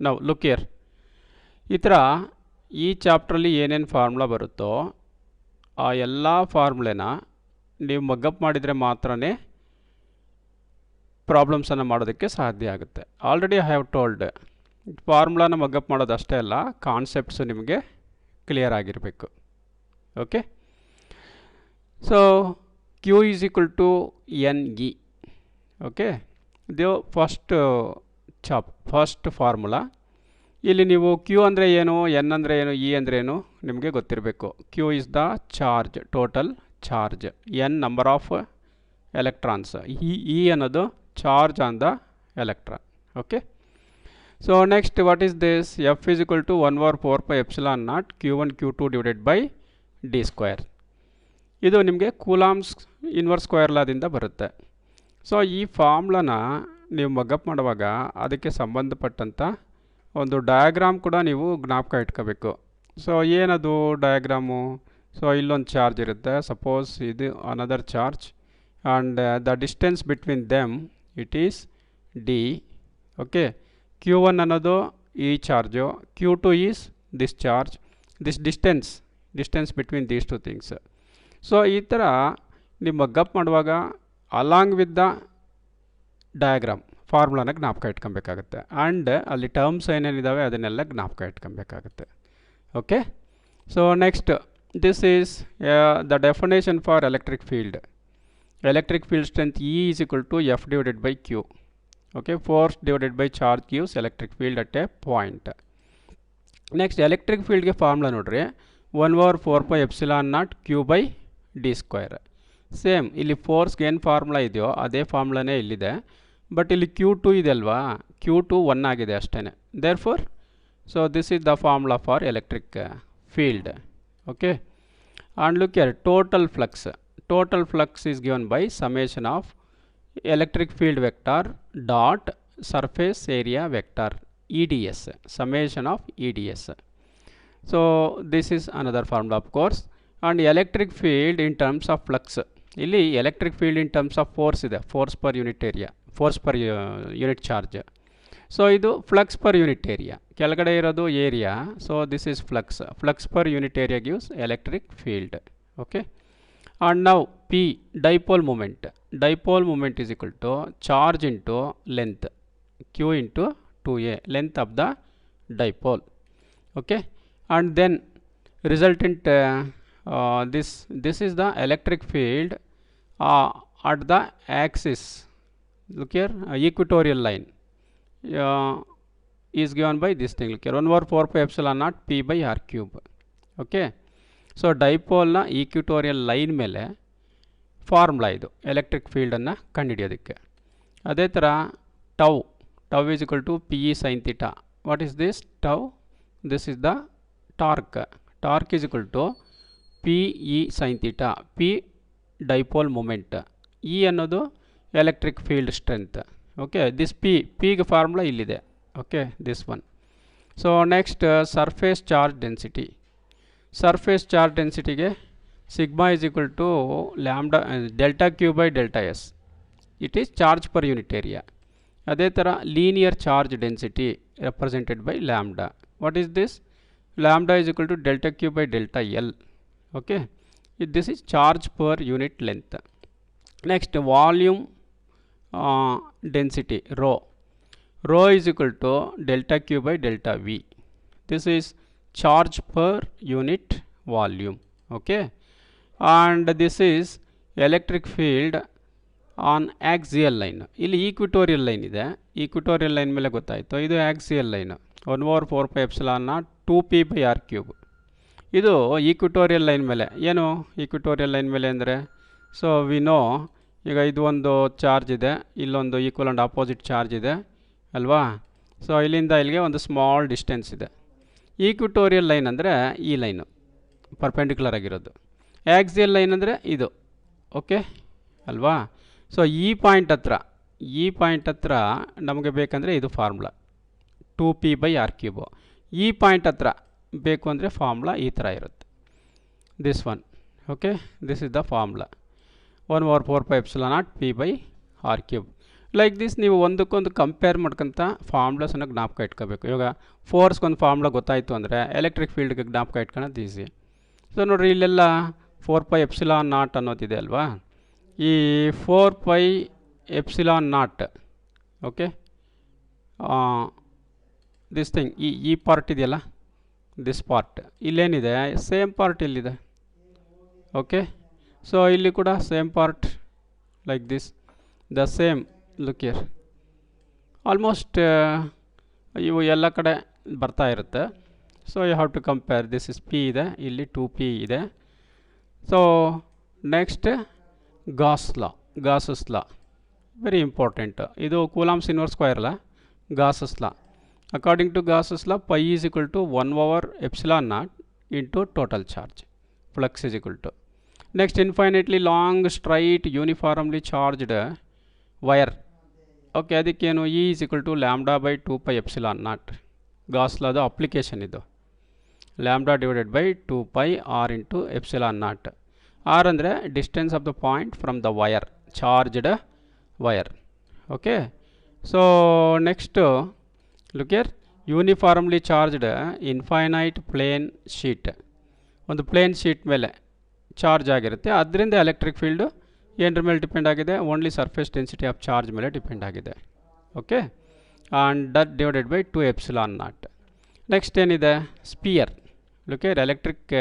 ನಾವು look here, ಈ ಥರ ಈ ಚಾಪ್ಟ್ರಲ್ಲಿ ಏನೇನು ಫಾರ್ಮುಲಾ ಬರುತ್ತೋ ಆ ಎಲ್ಲ ಫಾರ್ಮುಲೆನ ನೀವು ಮಗ್ಗಪ್ ಮಾಡಿದರೆ ಮಾತ್ರನೇ ಪ್ರಾಬ್ಲಮ್ಸನ್ನು ಮಾಡೋದಕ್ಕೆ ಸಾಧ್ಯ ಆಗುತ್ತೆ. ಆಲ್ರೆಡಿ ಐ ಹ್ಯಾವ್ ಟೋಲ್ಡ್, ಫಾರ್ಮುಲಾನ ಮಗ್ಗಪ್ ಮಾಡೋದು ಅಷ್ಟೇ ಅಲ್ಲ, ಕಾನ್ಸೆಪ್ಟ್ಸು ನಿಮಗೆ ಕ್ಲಿಯರ್ ಆಗಿರಬೇಕು. Okay, so Q is equal to NE. Okay, ಇದು ಫಸ್ಟ್ ಫಾರ್ಮುಲಾ. ಇಲ್ಲಿ ನೀವು Q ಅಂದರೆ ಏನು, N ಅಂದರೆ ಏನು, E ಅಂದರೆ ಏನು ನಿಮಗೆ ಗೊತ್ತಿರಬೇಕು. Q is the charge, total charge, N number of electrons, E ಅನ್ನೋದು charge on the electron. Okay, so next what is this, F is equal to 1/4πε0 Q1 Q2 divided by D square. ಇದು ನಿಮಗೆ ಕೂಲಾಮ್ಸ್ inverse square ಲಾದಿಂದ ಬರುತ್ತೆ. So ಈ ಫಾರ್ಮುಲಾನ ನೀವು mug up ಮಾಡುವಾಗ ಅದಕ್ಕೆ ಸಂಬಂಧಪಟ್ಟಂಥ ಒಂದು ಡಯಾಗ್ರಾಮ್ ಕೂಡ ನೀವು ಜ್ಞಾಪಕ ಇಟ್ಕೋಬೇಕು. ಸೊ ಏನದು ಡಯಾಗ್ರಾಮು, ಸೊ ಇಲ್ಲೊಂದು ಚಾರ್ಜ್ ಇರುತ್ತೆ, ಸಪೋಸ್ ಇದು another charge, and the distance between them it is D. Okay, Q1 ಅನ್ನೋದು ಈ charge, Q2 is this charge, this distance between these two things. So ಈ ಥರ ನೀವು ಮಗ್ಗಪ್ ಮಾಡುವಾಗ ಅಲಾಂಗ್ ವಿತ್ ದ ಡಯಾಗ್ರಾಮ್ ಫಾರ್ಮುಲಾನ ಜ್ಞಾಪಕ ಇಟ್ಕೊಬೇಕಾಗುತ್ತೆ. ಆ್ಯಂಡ್ ಅಲ್ಲಿ ಟರ್ಮ್ಸ್ ಏನೇನಿದ್ದಾವೆ ಅದನ್ನೆಲ್ಲ ಜ್ಞಾಪಕ ಇಟ್ಕೊಬೇಕಾಗುತ್ತೆ. Okay, so next this is the definition for electric field. Electric field strength E is equal to F divided by Q. Okay, force divided by charge gives electric field at a point. Next electric ಫೀಲ್ಡ್ಗೆ formula ನೋಡ್ರಿ, 1/4πε0 Q by D square. Same ಇಲ್ಲಿ ಫೋರ್ಸ್ಗೆ ಏನು formula ಇದೆಯೋ ಅದೇ ಫಾರ್ಮುಲಾನೇ ಇಲ್ಲಿದೆ, but ಇಲ್ಲಿ Q2 ಇದೆ ಅಲ್ವಾ, Q2 1 ಆಗಿದೆ ಅಷ್ಟೇ. Therefore so this is the formula for electric field. Okay, and look here, total flux is given by summation of electric field vector dot surface area vector EDS, summation of EDS. So this is another formula of course. And electric field in terms of flux, ಇಲ್ಲಿ electric field in terms of force ಇದೆ, force per unit area, force per unit charge. So ಇದು flux per unit area, ಕೆಳಗಡೆ ಇರೋದು area. So this is flux per unit area gives electric field. Okay, and now P, dipole moment is equal to charge into length, Q into 2a, length of the dipole. Okay, and then resultant this is the electric field at the axis. Look here, equatorial line is given by this thing. Look here, 1/4πε0 P by r cube. Okay, so ಡೈಪೋಲ್ನ equatorial line ಮೇಲೆ formula ಇದು electric ಫೀಲ್ಡನ್ನು ಕಂಡುಹಿಡಿಯೋದಕ್ಕೆ. ಅದೇ ಥರ tau is equal to PE sin θ. What is this tau? This is the torque is equal to PE sin θ. P dipole moment, E ಅನ್ನೋದು electric field strength. Okay, this ಪಿಗೆ formula ಇಲ್ಲಿದೆ. Okay, this one. So next surface charge density. Surface charge ಡೆನ್ಸಿಟಿಗೆ sigma is equal to lambda delta Q by delta S. It is charge per unit area. ಅದೇ ಥರ linear charge density represented by lambda. What is this? Lambda is equal to delta Q by delta L. Okay, this is charge per unit length. Next volume density rho is equal to delta Q by delta V. This is charge per unit volume. Okay, and this is electric field on axial line. ಇಲ್ಲಿ equatorial line ಇದೆ, equatorial line ಮೇಲೆ ಗೊತ್ತಾಯಿತು. ಇದು axial line, 1/4πε0 2p by r cube. ಇದು equatorial line ಮೇಲೆ. ಏನು equatorial line ಮೇಲೆ ಅಂದರೆ, ಸೊ ವಿ ನೋ, ಈಗ ಇದು ಒಂದು ಚಾರ್ಜ್ ಇದೆ, ಇಲ್ಲೊಂದು ಈಕ್ವಲ್ ಆ್ಯಂಡ್ ಆಪೋಸಿಟ್ ಚಾರ್ಜ್ ಇದೆ ಅಲ್ವಾ. ಸೊ ಇಲ್ಲಿಂದ ಇಲ್ಲಿಗೆ ಒಂದು ಸ್ಮಾಲ್ ಡಿಸ್ಟೆನ್ಸ್ ಇದೆ. ಈಕ್ವಿಟೋರಿಯಲ್ ಲೈನ್ ಅಂದರೆ ಈ ಲೈನು ಪರ್ಪೆಂಡಿಕ್ಯುಲರ್ ಆಗಿರೋದು. ಆಕ್ಸಿಯಲ್ ಲೈನ್ ಅಂದರೆ ಇದು. ಓಕೆ ಅಲ್ವಾ. ಸೊ ಈ ಪಾಯಿಂಟ್ ಹತ್ರ ನಮಗೆ ಬೇಕಂದರೆ ಇದು formula 2p by r cube. ಈ ಪಾಯಿಂಟ್ ಹತ್ರ ಬೇಕು ಅಂದರೆ ಫಾರ್ಮುಲಾ ಈ ಥರ ಇರುತ್ತೆ, this one. Okay, this is the formula 1/4πε0 p by r cube. Like this ನೀವು ಒಂದಕ್ಕೊಂದು ಕಂಪೇರ್ ಮಾಡ್ಕೊಂತ ಫಾರ್ಮ್ಲಾಸನ್ನು ಜ್ಞಾಪಕ ಇಟ್ಕೋಬೇಕು. ಇವಾಗ ಫೋರ್ಸ್ಗೊಂದು ಫಾರ್ಮ್ಲಾ ಗೊತ್ತಾಯಿತು ಅಂದರೆ ಎಲೆಕ್ಟ್ರಿಕ್ ಫೀಲ್ಡ್ಗೆ ಜ್ಞಾಪಕ ಇಟ್ಕೊಳ್ಳೋದು ಈಸಿ. ಸೊ ನೋಡಿರಿ ಇಲ್ಲೆಲ್ಲ 4πε0 ಅನ್ನೋದಿದೆ ಅಲ್ವಾ. ಈ 4πε0 ಓಕೆ ದಿಸ್ ಥಿಂಗ್ ಈ ಪಾರ್ಟ್ ಇದೆಯಲ್ಲ, ದಿಸ್ ಪಾರ್ಟ್ ಇಲ್ಲೇನಿದೆ ಸೇಮ್ ಪಾರ್ಟ್ ಇಲ್ಲಿದೆ. ಓಕೆ, ಸೊ ಇಲ್ಲಿ ಕೂಡ same part like this, the same look here. Almost ಇವು ಎಲ್ಲ ಕಡೆ ಬರ್ತಾ ಇರುತ್ತೆ. So you have to compare. This is P ಇದೆ, ಇಲ್ಲಿ 2p ಇದೆ. So next Gauss's law very important. ಇದು ಕೂಲಾಮ್ಸ್ ಇನ್ವರ್ಸ್ ಸ್ಕ್ವೇರ್ ಅಲ್ಲ, Gauss's law. According to Gauss's law π is equal to 1/ε0 into total charge. Flux is equal to. Next, infinitely long straight uniformly charged wire. Okay, ಅದಕ್ಕೇನು E is equal to λ/2πε0. Gauss ಲಾದ application ಇದು. λ/2πr into ε0. r ಅಂದರೆ distance of the point from the wire, charged wire. Okay, so next look here, uniformly charged infinite plane sheet. ಒಂದು plane sheet ಮೇಲೆ charge ಆಗಿರುತ್ತೆ. ಅದರಿಂದ electric field ಏನರ ಮೇಲೆ depend ಆಗಿದೆ? Only surface density of charge ಮೇಲೆ depend ಆಗಿದೆ. Okay, and that divided by 2ε0. Next ಏನಿದೆ? Sphere. Look here, electric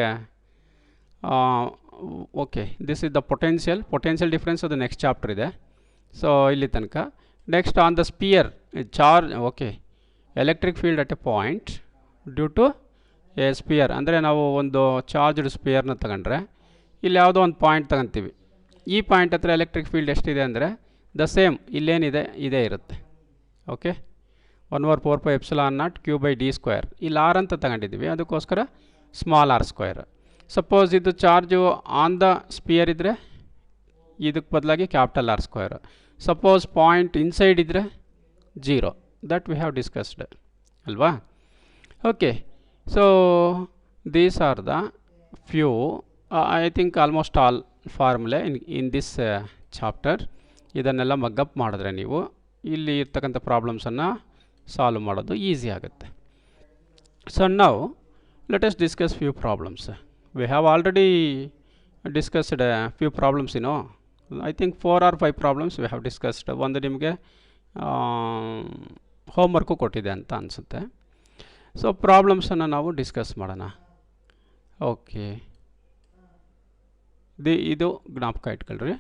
okay, this is the potential difference ಅದು ನೆಕ್ಸ್ಟ್ ಚಾಪ್ಟರ್ ಇದೆ. ಸೊ ಇಲ್ಲಿ ತನಕ. Next on the sphere charge. Okay, electric field at a point due to a sphere. ಅಂದರೆ ನಾವು ಒಂದು charged ಸ್ಪಿಯರ್ನ ತಗೊಂಡ್ರೆ ಇಲ್ಲಿ ಯಾವುದೋ ಒಂದು ಪಾಯಿಂಟ್ ತಗೊತೀವಿ. ಈ ಪಾಯಿಂಟ್ ಹತ್ರ ಎಲೆಕ್ಟ್ರಿಕ್ ಫೀಲ್ಡ್ ಎಷ್ಟಿದೆ ಅಂದರೆ ದ ಸೇಮ್ ಇಲ್ಲೇನಿದೆ ಇದೇ ಇರುತ್ತೆ. Okay, 1/4πε0 q/d². ಇಲ್ಲಿ r ಅಂತ ತಗೊಂಡಿದ್ದೀವಿ, ಅದಕ್ಕೋಸ್ಕರ ಸ್ಮಾಲ್ r². ಸಪೋಸ್ ಇದು ಚಾರ್ಜು ಆನ್ ದ ಸ್ಪಿಯರ್ ಇದ್ದರೆ ಇದಕ್ಕೆ ಬದಲಾಗಿ capital R². Suppose point inside ಇದ್ದರೆ 0. ದಟ್ ವಿ ಹ್ಯಾವ್ ಡಿಸ್ಕಸ್ಡ್ ಅಲ್ವಾ. Okay, so these are the few I think almost all ಫಾರ್ಮುಲೆ in this chapter. ಇದನ್ನೆಲ್ಲ ಮಗ್ಗಪ್ ಮಾಡಿದ್ರೆ ನೀವು ಇಲ್ಲಿ ಇರ್ತಕ್ಕಂಥ ಪ್ರಾಬ್ಲಮ್ಸನ್ನು ಸಾಲ್ವ್ ಮಾಡೋದು ಈಸಿ ಆಗುತ್ತೆ. ಸೊ ನಾವು let us discuss few problems. We have already discussed few problems. I think 4 or 5 problems we have discussed. ಒಂದು ನಿಮಗೆ ಹೋಮ್ವರ್ಕು ಕೊಟ್ಟಿದೆ ಅಂತ ಅನಿಸುತ್ತೆ. ಸೊ ಪ್ರಾಬ್ಲಮ್ಸನ್ನು ನಾವು ಡಿಸ್ಕಸ್ ಮಾಡೋಣ. ಓಕೆ, ಇದು ಜ್ಞಾಪಕ ಇಟ್ಕೊಳ್ರಿ.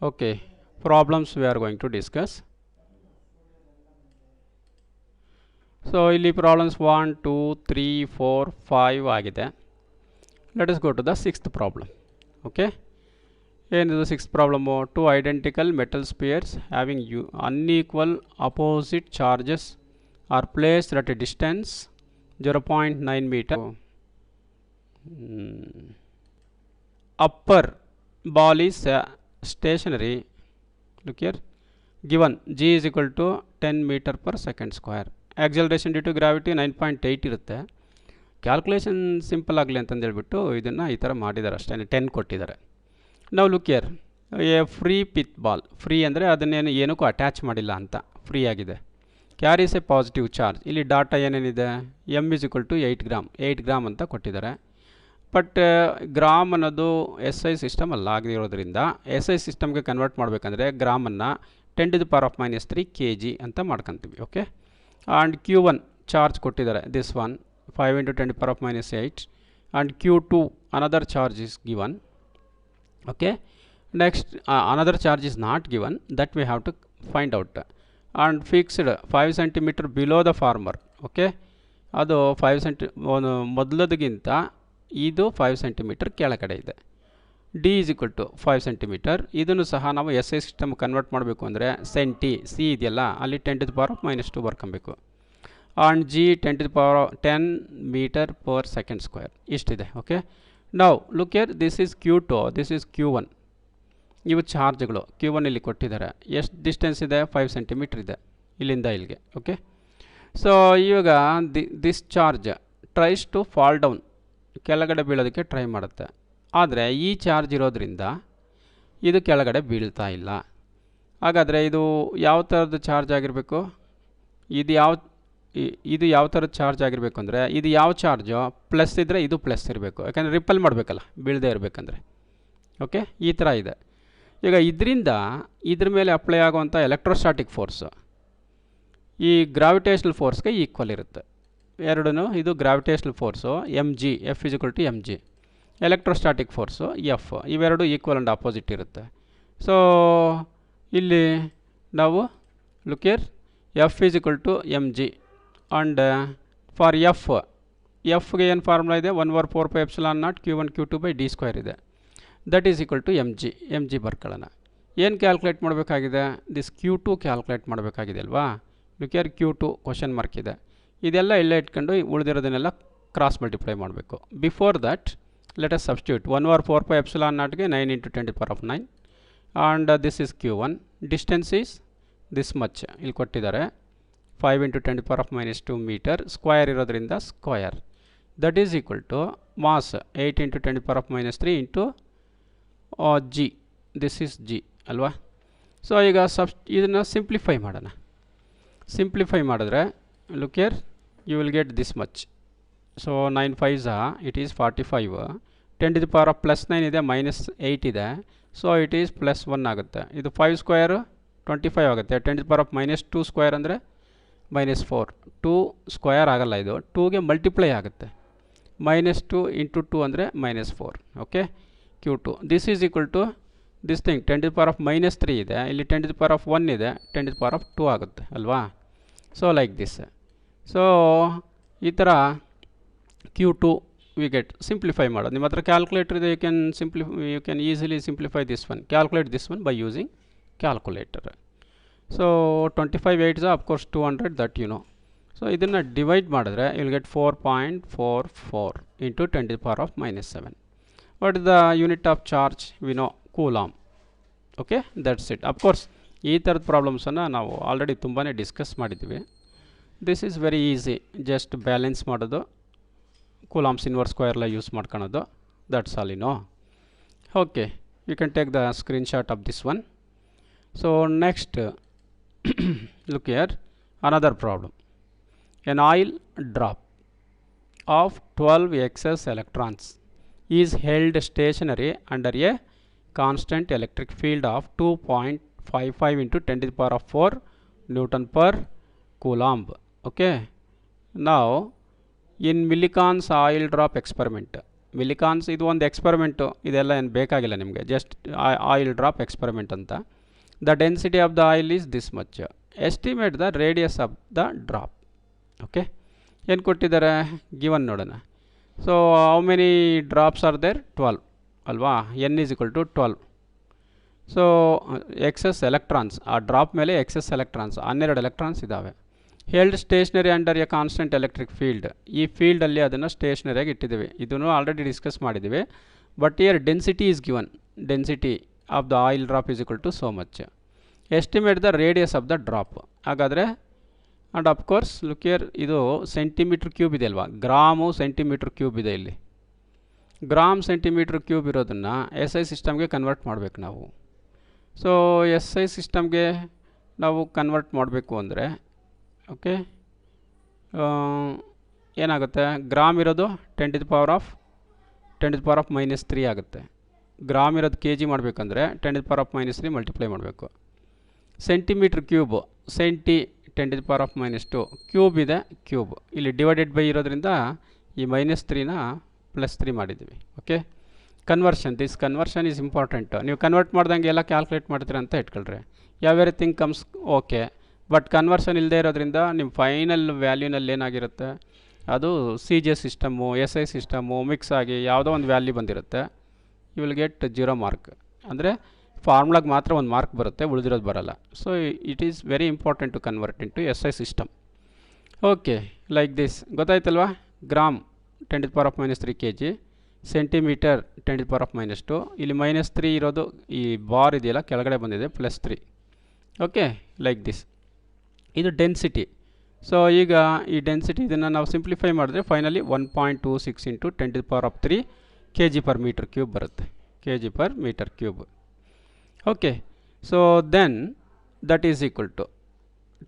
Okay, problems we are going to discuss. So ಇಲ್ಲಿ ಪ್ರಾಬ್ಲಮ್ಸ್ 1, 2, 3, 4, 5 ಆಗಿದೆ. Let us go to the 6th problem. Okay, ಏನಿದು 6th problem? 2 identical metal spheres having unequal opposite charges are placed at a distance 0.9 meter. Upper ball is stationary. Look here, given g is equal to 10 meter per second square. Acceleration due to gravity 9.8 ಇರುತ್ತೆ. Calculation simple ಆಗಲಿ ಅಂತಂದೇಳ್ಬಿಟ್ಟು ಇದನ್ನು ಈ ಥರ ಮಾಡಿದ್ದಾರೆ ಅಷ್ಟೇ. 10 ಕೊಟ್ಟಿದ್ದಾರೆ. ನಾವು look here, A free pith ball. Free ಅಂದರೆ ಅದನ್ನೇನು ಏನಕ್ಕೂ ಅಟ್ಯಾಚ್ ಮಾಡಿಲ್ಲ ಅಂತ, ಫ್ರೀ ಆಗಿದೆ. Carries A positive charge. ಇಲ್ಲಿ ಡಾಟಾ ಏನೇನಿದೆ? m is equal to 8 gram, 8 gram ಅಂತ ಕೊಟ್ಟಿದ್ದಾರೆ. ಬಟ್ ಗ್ರಾಮ್ ಅನ್ನೋದು SI ಸಿಸ್ಟಮ್ ಅಲ್ಲ ಆಗಿರೋದ್ರಿಂದ SI ಸಿಸ್ಟಮ್ಗೆ ಕನ್ವರ್ಟ್ ಮಾಡಬೇಕಂದ್ರೆ ಗ್ರಾಮನ್ನು 10⁻³ kg ಅಂತ ಮಾಡ್ಕೊತೀವಿ. ಓಕೆ, ಆ್ಯಂಡ್ Q1 ಚಾರ್ಜ್ ಕೊಟ್ಟಿದ್ದಾರೆ, this one 5 × 10⁻⁸, and Q2 another charge is given. Okay, next another charge is not given, that we have to find out. And fixed 5 cm below the former. Okay, ಅದು 5 cm ಮೊದಲದಕ್ಕಿಂತ ಇದು 5 cm ಕೆಳಗಡೆ ಇದೆ. d is equal to 5 cm. ಇದನ್ನು ಸಹ ನಾವು SI system convert ಮಾಡಬೇಕು ಅಂದರೆ C ಇದೆಯಲ್ಲ, ಅಲ್ಲಿ 10⁻⁻² ಬರ್ಕೊಬೇಕು. And g 10 meter per second square ಇಷ್ಟಿದೆ. ಓಕೆ, ನಾವು look here, this is Q2, this is Q1. ಇವು ಚಾರ್ಜ್ಗಳು. Q1 ಇಲ್ಲಿ ಕೊಟ್ಟಿದ್ದಾರೆ. ಎಷ್ಟು ಡಿಸ್ಟೆನ್ಸ್ ಇದೆ? 5 cm ಇದೆ ಇಲ್ಲಿಂದ ಇಲ್ಲಿಗೆ. ಓಕೆ, ಸೊ ಇವಾಗ this charge tries to fall down, ಕೆಳಗಡೆ ಬೀಳೋದಕ್ಕೆ ಟ್ರೈ ಮಾಡುತ್ತೆ. ಆದರೆ ಈ ಚಾರ್ಜ್ ಇರೋದ್ರಿಂದ ಇದು ಕೆಳಗಡೆ ಬೀಳ್ತಾ ಇಲ್ಲ. ಹಾಗಾದರೆ ಇದು ಯಾವ ಥರದ ಚಾರ್ಜ್ ಆಗಿರಬೇಕು? ಇದು ಯಾವ ಥರದ ಚಾರ್ಜ್ ಆಗಿರಬೇಕು ಅಂದರೆ, ಇದು ಯಾವ ಚಾರ್ಜು ಪ್ಲಸ್ ಇದ್ದರೆ ಇದು ಪ್ಲಸ್ ಇರಬೇಕು, ಯಾಕಂದರೆ ರಿಪಲ್ ಮಾಡಬೇಕಲ್ಲ ಬೀಳದೇ ಇರಬೇಕಂದ್ರೆ. ಓಕೆ, ಈ ಥರ ಇದೆ. ಈಗ ಇದ್ರ ಮೇಲೆ ಅಪ್ಲೈ ಆಗುವಂಥ ಎಲೆಕ್ಟ್ರೋಸ್ಟಾಟಿಕ್ ಫೋರ್ಸು ಈ ಗ್ರಾವಿಟೇಷನಲ್ ಫೋರ್ಸ್ಗೆ ಈಕ್ವಲ್ ಇರುತ್ತೆ. ಎರಡೂ ಇದು gravitational force F is equal to mg, electrostatic force F, ಇವೆರಡು ಈಕ್ವಲ್ ಆ್ಯಂಡ್ ಆಪೋಸಿಟ್ ಇರುತ್ತೆ. ಸೊ ಇಲ್ಲಿ ನಾವು look here, F is equal to mg and for ಎಫ್ಗೆ ಏನು ಫಾರ್ಮುಲಾ ಇದೆ, 1/4πε0 q1 q2/d² ಇದೆ. That is equal to mg ಬರ್ಕೊಳ್ಳೋಣ. ಏನು ಕ್ಯಾಲ್ಕುಲೇಟ್ ಮಾಡಬೇಕಾಗಿದೆ? ದಿಸ್ q2 ಕ್ಯಾಲ್ಕುಲೇಟ್ ಮಾಡಬೇಕಾಗಿದೆ ಅಲ್ವಾ. Look here, q2 question mark ಇದೆ. ಇದೆಲ್ಲ ಇಲ್ಲೇ ಇಟ್ಕೊಂಡು ಉಳಿದಿರೋದನ್ನೆಲ್ಲ ಕ್ರಾಸ್ ಮಲ್ಟಿಪ್ಲೈ ಮಾಡಬೇಕು. Before that let us substitute 1/4πε0ಗೆ 9 × 10⁹ and this is q1, distance is this much ಇಲ್ಲಿ ಕೊಟ್ಟಿದ್ದಾರೆ, 5 × 10⁻² ಮೀಟರ್, ಸ್ಕ್ವಯರ್ ಇರೋದ್ರಿಂದ square. That is equal to mass 8 × 10⁻³ into g, this is g ಅಲ್ವಾ. ಸೊ ಈಗ ಇದನ್ನು ಸಿಂಪ್ಲಿಫೈ ಮಾಡೋಣ. ಸಿಂಪ್ಲಿಫೈ ಮಾಡಿದ್ರೆ look here, you will get this much. So 9 5s it is 45, 10⁻+9 ಇದೆ, -8 ಇದೆ, ಸೊ ಇಟ್ ಈಸ್ +1 ಆಗುತ್ತೆ. ಇದು 5 ಸ್ಕ್ವಯರು 25 ಆಗುತ್ತೆ, 10⁻² ಸ್ಕ್ವಯರ್ ಅಂದರೆ -4, 2 ಸ್ಕ್ವಯರ್ ಆಗಲ್ಲ, ಇದು 2ಗೆ ಮಲ್ಟಿಪ್ಲೈ ಆಗುತ್ತೆ, -2 × 2 ಅಂದರೆ -4. Okay, q2 this is equal to this thing 10⁻³ ಇದೆ, ಇಲ್ಲಿ 10⁻1 ಇದೆ, 10⁻2 ಆಗುತ್ತೆ ಅಲ್ವಾ. So like this. ಸೊ ಈ ಥರ q2 ವಿ ಗೆಟ್. ಸಿಂಪ್ಲಿಫೈ ಮಾಡೋದು, ನಿಮ್ಮ ಹತ್ರ ಕ್ಯಾಲ್ಕುಲೇಟರ್ ಇದೆ, you can easily simplify this one, calculate this one by using calculator. So 25 8s of course 200, that you know. So ಇದನ್ನು ಡಿವೈಡ್ ಮಾಡಿದ್ರೆ you will get 4.44 into 10⁻⁻7. What is the unit of charge? We know, Coulomb. Okay, that's it. Of course ಈ ಥರದ ಪ್ರಾಬ್ಲಮ್ಸನ್ನು ನಾವು already ತುಂಬಾ discuss ಮಾಡಿದ್ದೀವಿ. This is very easy, just balance ಮಾಡೋದು, Coulomb's inverse ಸ್ಕ್ವೇರ್ಲ ಯೂಸ್ ಮಾಡ್ಕೊಳೋದು, that's all. No. Okay, you can take the screenshot of this one. So next look here, another problem. An oil drop of 12 excess electrons is held stationary under a constant electric field of 2.55 into 10⁴ Newton per Coulomb. Okay, now in Millikan's oil drop experiment, Millikan's ಇದು ಒಂದು experiment, ಇದೆಲ್ಲ ಏನು ಬೇಕಾಗಿಲ್ಲ ನಿಮಗೆ, just oil drop experiment ಅಂತ. The density of the oil is this much. Estimate the radius of the drop. Okay, ಏನು ಕೊಟ್ಟಿದ್ದಾರೆ, given ನೋಡೋಣ. So how many drops are there? 12 ಅಲ್ವಾ. n is equal to 12. So excess electrons, ಆ drop ಮೇಲೆ excess electrons 12 electrons ಇದ್ದಾವೆ. Held stationary under a constant electric field, ಈ ಫೀಲ್ಡಲ್ಲಿ ಅದನ್ನು ಸ್ಟೇಷನರಿಯಾಗಿ ಇಟ್ಟಿದ್ದೀವಿ, ಇದನ್ನು ಆಲ್ರೆಡಿ ಡಿಸ್ಕಸ್ ಮಾಡಿದ್ದೀವಿ. But here density is given, density of the oil drop is equal to so much. Estimate the radius of the drop. ಹಾಗಾದರೆ and of course look here, ಇದು centimetre cube ಇದೆ ಅಲ್ವಾ, ಗ್ರಾಮು ಸೆಂಟಿಮೀಟ್ರ್ ಕ್ಯೂಬ್ ಇದೆ ಇಲ್ಲಿ. Gram centimetre cube ಇರೋದನ್ನು SI ಸಿಸ್ಟಮ್ಗೆ convert ಮಾಡಬೇಕು ನಾವು. ಸೊ SI ಸಿಸ್ಟಮ್ಗೆ ನಾವು ಕನ್ವರ್ಟ್ ಮಾಡಬೇಕು ಅಂದರೆ ಓಕೆ, ಏನಾಗುತ್ತೆ, ಗ್ರಾಮ್ ಇರೋದು 10⁻³ ಆಗುತ್ತೆ. ಗ್ರಾಮ್ ಇರೋದು ಕೆ ಜಿ ಮಾಡಬೇಕಂದ್ರೆ 10⁻³ ಮಲ್ಟಿಪ್ಲೈ ಮಾಡಬೇಕು. ಸೆಂಟಿಮೀಟ್ರ್ ಕ್ಯೂಬ್, ಸೆಂಟಿ 10⁻², ಕ್ಯೂಬ್ ಇದೆ ಕ್ಯೂಬ್, ಇಲ್ಲಿ ಡಿವೈಡೆಡ್ ಬೈ ಇರೋದ್ರಿಂದ ಈ -3ನ +3 ಮಾಡಿದ್ದೀವಿ. Okay, conversion, this conversion is important. ನೀವು ಕನ್ವರ್ಟ್ ಮಾಡ್ದಂಗೆ ಎಲ್ಲ ಕ್ಯಾಲ್ಕುಲೇಟ್ ಮಾಡ್ತೀರ ಅಂತ ಇಟ್ಕೊಳ್ರಿ, everything comes okay. But conversion ಇಲ್ಲದೆ ಇರೋದ್ರಿಂದ ನಿಮ್ಮ ಫೈನಲ್ ವ್ಯಾಲ್ಯೂನಲ್ಲಿ ಏನಾಗಿರುತ್ತೆ, ಅದು CJ system SI system mix ಆಗಿ ಯಾವುದೋ ಒಂದು ವ್ಯಾಲ್ಯೂ ಬಂದಿರುತ್ತೆ, ಯು ವಿಲ್ ಗೆಟ್ 0 ಮಾರ್ಕ್. ಅಂದರೆ ಫಾರ್ಮುಲಾಗೆ ಮಾತ್ರ ಒಂದು ಮಾರ್ಕ್ ಬರುತ್ತೆ, ಉಳಿದಿರೋದು ಬರಲ್ಲ. So it is very important to convert into SI system. Okay, like this, ಗೊತ್ತಾಯ್ತಲ್ವಾ. ಗ್ರಾಮ್ 10⁻³ kg, ಸೆಂಟಿಮೀಟರ್ 10⁻², ಇಲ್ಲಿ -3 ಇರೋದು ಈ ಬಾರ್ ಇದೆಯಲ್ಲ ಕೆಳಗಡೆ ಬಂದಿದೆ, +3. Okay, like this. ಇದು ಡೆನ್ಸಿಟಿ, ಸೊ ಈಗ ಈ ಡೆನ್ಸಿಟಿ ಇದನ್ನು ನಾವು ಸಿಂಪ್ಲಿಫೈ ಮಾಡಿದ್ರೆ ಫೈನಲಿ 1.26 ಇಂಟು 10⁻³ kg/m³ ಬರುತ್ತೆ, kg/m³. Okay, so then that is equal to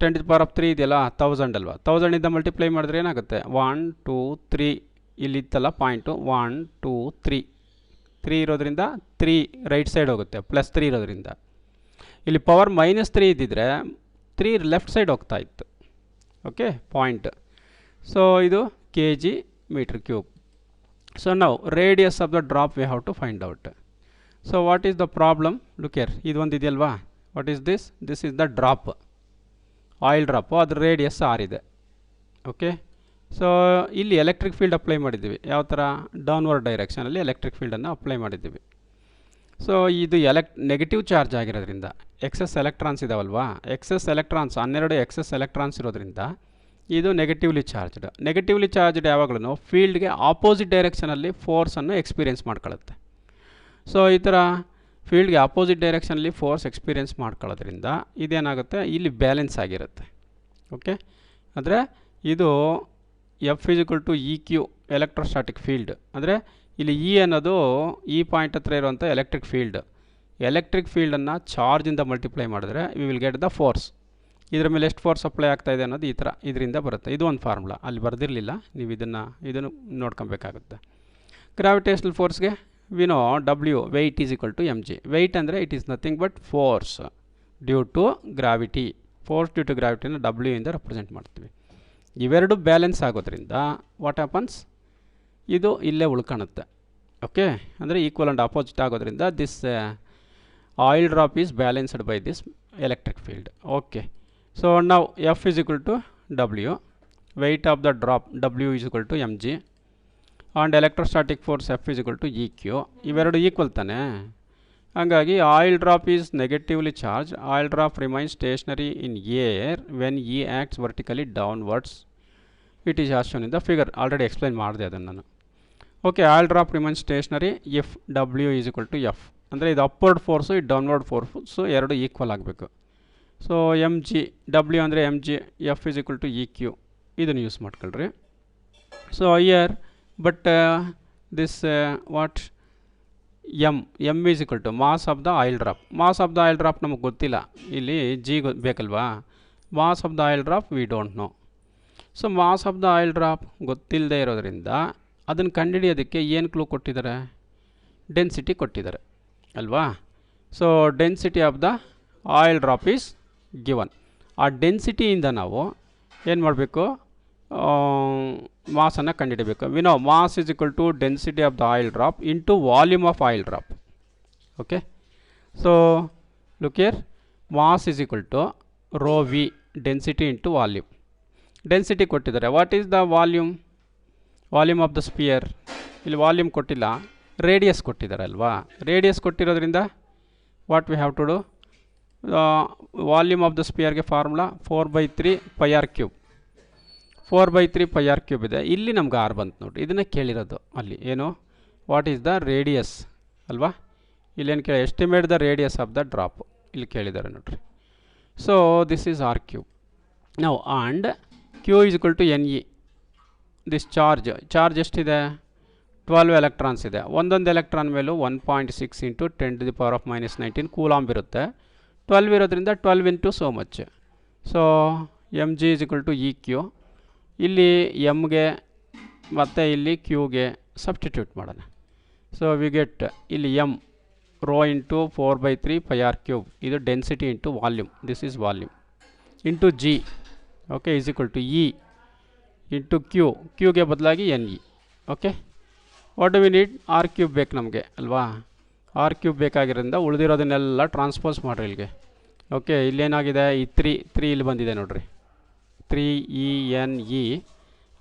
10⁻³ ಇದೆಯಲ್ಲ 1000 ಅಲ್ವಾ, 1000ಇಂದ ಮಲ್ಟಿಪ್ಲೈ ಮಾಡಿದ್ರೆ ಏನಾಗುತ್ತೆ 1 2 3 ಇಲ್ಲಿ ಇತ್ತಲ್ಲ ಪಾಯಿಂಟು 1 2 3 ಇರೋದ್ರಿಂದ 3 ರೈಟ್ ಸೈಡ್ ಹೋಗುತ್ತೆ, +3 ಇರೋದ್ರಿಂದ. ಇಲ್ಲಿ ಪವರ್ -3 ಇದ್ದಿದ್ರೆ 3 ಲೆಫ್ಟ್ ಸೈಡ್ ಹೋಗ್ತಾ ಇತ್ತು. Okay, point. ಸೊ ಇದು kg/m³. ಸೊ ನಾವು radius of the drop we have to find out. So what is the problem? Look here, ಇದು ಒಂದು ಇದೆಯಲ್ವಾ, what is this? This is the drop, oil drop, ಅದ್ರ radius r ಇದೆ. Okay, so ಇಲ್ಲಿ electric field apply ಮಾಡಿದ್ದೀವಿ. ಯಾವ ಥರ? Downward ಡೈರೆಕ್ಷನಲ್ಲಿ ಎಲೆಕ್ಟ್ರಿಕ್ ಫೀಲ್ಡನ್ನು ಅಪ್ಲೈ ಮಾಡಿದ್ದೀವಿ. ಸೊ ಇದು ನೆಗೆಟಿವ್ ಚಾರ್ಜ್ ಆಗಿರೋದ್ರಿಂದ, ಎಕ್ಸೆಸ್ ಎಲೆಕ್ಟ್ರಾನ್ಸ್ ಇದಾವಲ್ವಾ, ಎಕ್ಸೆಸ್ ಎಲೆಕ್ಟ್ರಾನ್ಸ್ 12 ಎಕ್ಸೆಸ್ ಎಲೆಕ್ಟ್ರಾನ್ಸ್ ಇರೋದ್ರಿಂದ ಇದು ನೆಗೆಟಿವ್ಲಿ ಚಾರ್ಜ್ಡ್. ನೆಗೆಟಿವ್ಲಿ ಚಾರ್ಜ್ಡ್ ಯಾವಾಗಲೂ ಫೀಲ್ಡ್ಗೆ ಆಪೋಸಿಟ್ ಡೈರೆಕ್ಷನಲ್ಲಿ ಫೋರ್ಸನ್ನು ಎಕ್ಸ್ಪೀರಿಯೆನ್ಸ್ ಮಾಡ್ಕೊಳ್ಳುತ್ತೆ. ಸೊ ಈ ಥರ ಫೀಲ್ಡ್ಗೆ ಆಪೋಸಿಟ್ ಡೈರೆಕ್ಷನಲ್ಲಿ ಫೋರ್ಸ್ ಎಕ್ಸ್ಪೀರಿಯೆನ್ಸ್ ಮಾಡ್ಕೊಳ್ಳೋದ್ರಿಂದ ಇದೇನಾಗುತ್ತೆ, ಇಲ್ಲಿ ಬ್ಯಾಲೆನ್ಸ್ ಆಗಿರುತ್ತೆ. ಓಕೆ, ಅಂದರೆ ಇದು F = EQ ಎಲೆಕ್ಟ್ರೋಸ್ಟಾಟಿಕ್ ಫೀಲ್ಡ್. ಅಂದರೆ ಇಲ್ಲಿ E ಅನ್ನೋದು ಈ ಪಾಯಿಂಟ್ ಹತ್ರ ಇರುವಂಥ ಎಲೆಕ್ಟ್ರಿಕ್ ಫೀಲ್ಡ್. ಎಲೆಕ್ಟ್ರಿಕ್ ಫೀಲ್ಡನ್ನು ಚಾರ್ಜಿಂದ ಮಲ್ಟಿಪ್ಲೈ ಮಾಡಿದ್ರೆ we will get the force. ಇದರ ಮೇಲೆ ಎಷ್ಟು ಫೋರ್ಸ್ ಅಪ್ಲೈ ಆಗ್ತಾಯಿದೆ ಅನ್ನೋದು ಈ ಥರ ಇದರಿಂದ ಬರುತ್ತೆ. ಇದು ಒಂದು ಫಾರ್ಮುಲಾ, ಅಲ್ಲಿ ಬರೆದಿರಲಿಲ್ಲ, ನೀವು ಇದನ್ನು ನೋಡ್ಕೊಬೇಕಾಗುತ್ತೆ. ಗ್ರಾವಿಟೇಷನಲ್ ಫೋರ್ಸ್ಗೆ we know W weight is equal to mg. weight ಅಂದರೆ it is nothing but force due to gravity. Force due to ಗ್ರಾವಿಟಿನ W ಇಂದ ರೆಪ್ರೆಸೆಂಟ್ ಮಾಡ್ತೀವಿ. ಇವೆರಡು ಬ್ಯಾಲೆನ್ಸ್ ಆಗೋದ್ರಿಂದ ವಾಟ್ ಹ್ಯಾಪನ್ಸ್, ಇದು ಇಲ್ಲೇ ಉಳ್ಕೊಳುತ್ತೆ. ಓಕೆ, ಅಂದರೆ ಈಕ್ವಲ್ ಆ್ಯಂಡ್ ಆಪೋಸಿಟ್ ಆಗೋದ್ರಿಂದ this oil drop is balanced by this electric field. Okay, so ನಾವು F is equal to W, weight of the drop W is equal to mg, and electrostatic force F is equal to EQ. ಇವೆರಡು equal ತಾನೆ. ಹಾಗಾಗಿ oil drop is negatively charge. Oil drop remains stationary in air when E acts vertically downwards. It is as shown in the figure. Already explain ಮಾಡಿದೆ ಅದನ್ನು ನಾನು. Okay, oil drop remains stationary if W is equal to F. ಅಂದರೆ ಇದು upward force, ಇದು downward force ಎರಡು equal ಆಗಬೇಕು. So mg, W ಅಂದರೆ mg, F is equal to EQ. ಇದನ್ನು ಯೂಸ್ ಮಾಡ್ಕೊಳ್ರಿ. So here but this what m is equal to mass of the oil drop. Mass of the oil drop ನಮಗೆ ಗೊತ್ತಿಲ್ಲ, ಇಲ್ಲಿ g ಬೇಕಲ್ವಾ. Mass of the oil drop we don't know. So mass of the oil drop ಗೊತ್ತಿಲ್ಲದೆ ಇರೋದ್ರಿಂದ ಅದನ್ನು ಕಂಡುಹಿಡಿಯೋದಕ್ಕೆ ಏನು clue ಕೊಟ್ಟಿದ್ದಾರೆ? Density ಕೊಟ್ಟಿದ್ದಾರೆ ಅಲ್ವಾ. So density of the oil drop is given. ಆ ಡೆನ್ಸಿಟಿಯಿಂದ ನಾವು ಏನು ಮಾಡಬೇಕು? ಮಾಸನ್ನು ಕಂಡುಹಿಡಬೇಕು. We know mass is equal to density of the oil drop into volume of oil drop. Okay, so look here, mass is equal to ρV density into volume. Density ಕೊಟ್ಟಿದ್ದಾರೆ. What is the volume? Volume of the sphere. ಇಲ್ಲಿ volume ಕೊಟ್ಟಿಲ್ಲ, radius ಕೊಟ್ಟಿದ್ದಾರೆ ಅಲ್ವಾ. Radius ಕೊಟ್ಟಿರೋದ್ರಿಂದ what we have to do? Volume of the ಸ್ಪಿಯರ್ಗೆ formula 4/3 πr³. 4/3 πr³ ಇದೆ. ಇಲ್ಲಿ ನಮ್ಗೆ r ಬಂತು ನೋಡಿರಿ. ಇದನ್ನು ಕೇಳಿರೋದು ಅಲ್ಲಿ ಏನು, ವಾಟ್ ಈಸ್ ದ ರೇಡಿಯಸ್ ಅಲ್ವಾ. ಇಲ್ಲೇನು ಕೇಳಿ, estimate the radius of the drop ಇಲ್ಲಿ ಕೇಳಿದ್ದಾರೆ ನೋಡಿರಿ. ಸೊ ದಿಸ್ ಈಸ್ r³ ನಾವು. And Q is equal to Ne. This charge ಎಷ್ಟಿದೆ? 12 ಎಲೆಕ್ಟ್ರಾನ್ಸ್ ಇದೆ. ಒಂದೊಂದು ಎಲೆಕ್ಟ್ರಾನ್ ಮೇಲೂ 1.6 ಇಂಟು 10⁻⁻19 ಕೂಲಾಂಬ್ ಇರುತ್ತೆ. 12 ಇರೋದ್ರಿಂದ 12 into so much. So mg is equal to EQ. ಇಲ್ಲಿ ಎಮ್ಗೆ ಮತ್ತು ಇಲ್ಲಿ ಕ್ಯೂಗೆ ಸಬ್ಸ್ಟಿಟ್ಯೂಟ್ ಮಾಡೋಣ. ಸೊ ವಿ ಗೆಟ್ ಇಲ್ಲಿ ಎಮ್ ರೋ ಇಂಟು 4/3 πr³. ಇದು density into volume, this is volume, into g. Okay, is equal to E into ಕ್ಯೂಗೆ ಬದಲಾಗಿ Ne. ಓಕೆ, what do we need? r³ ಬೇಕು ನಮಗೆ ಅಲ್ವಾ. r³ ಬೇಕಾಗಿರೋದ್ರಿಂದ ಉಳಿದಿರೋದನ್ನೆಲ್ಲ ಟ್ರಾನ್ಸ್ಪೋಸ್ ಮಾಡಿರಿ ಇಲ್ಲಿಗೆ. ಓಕೆ, ಇಲ್ಲೇನಾಗಿದೆ, ಈ 3 ಇಲ್ಲಿ ಬಂದಿದೆ ನೋಡಿರಿ, 3 Ne.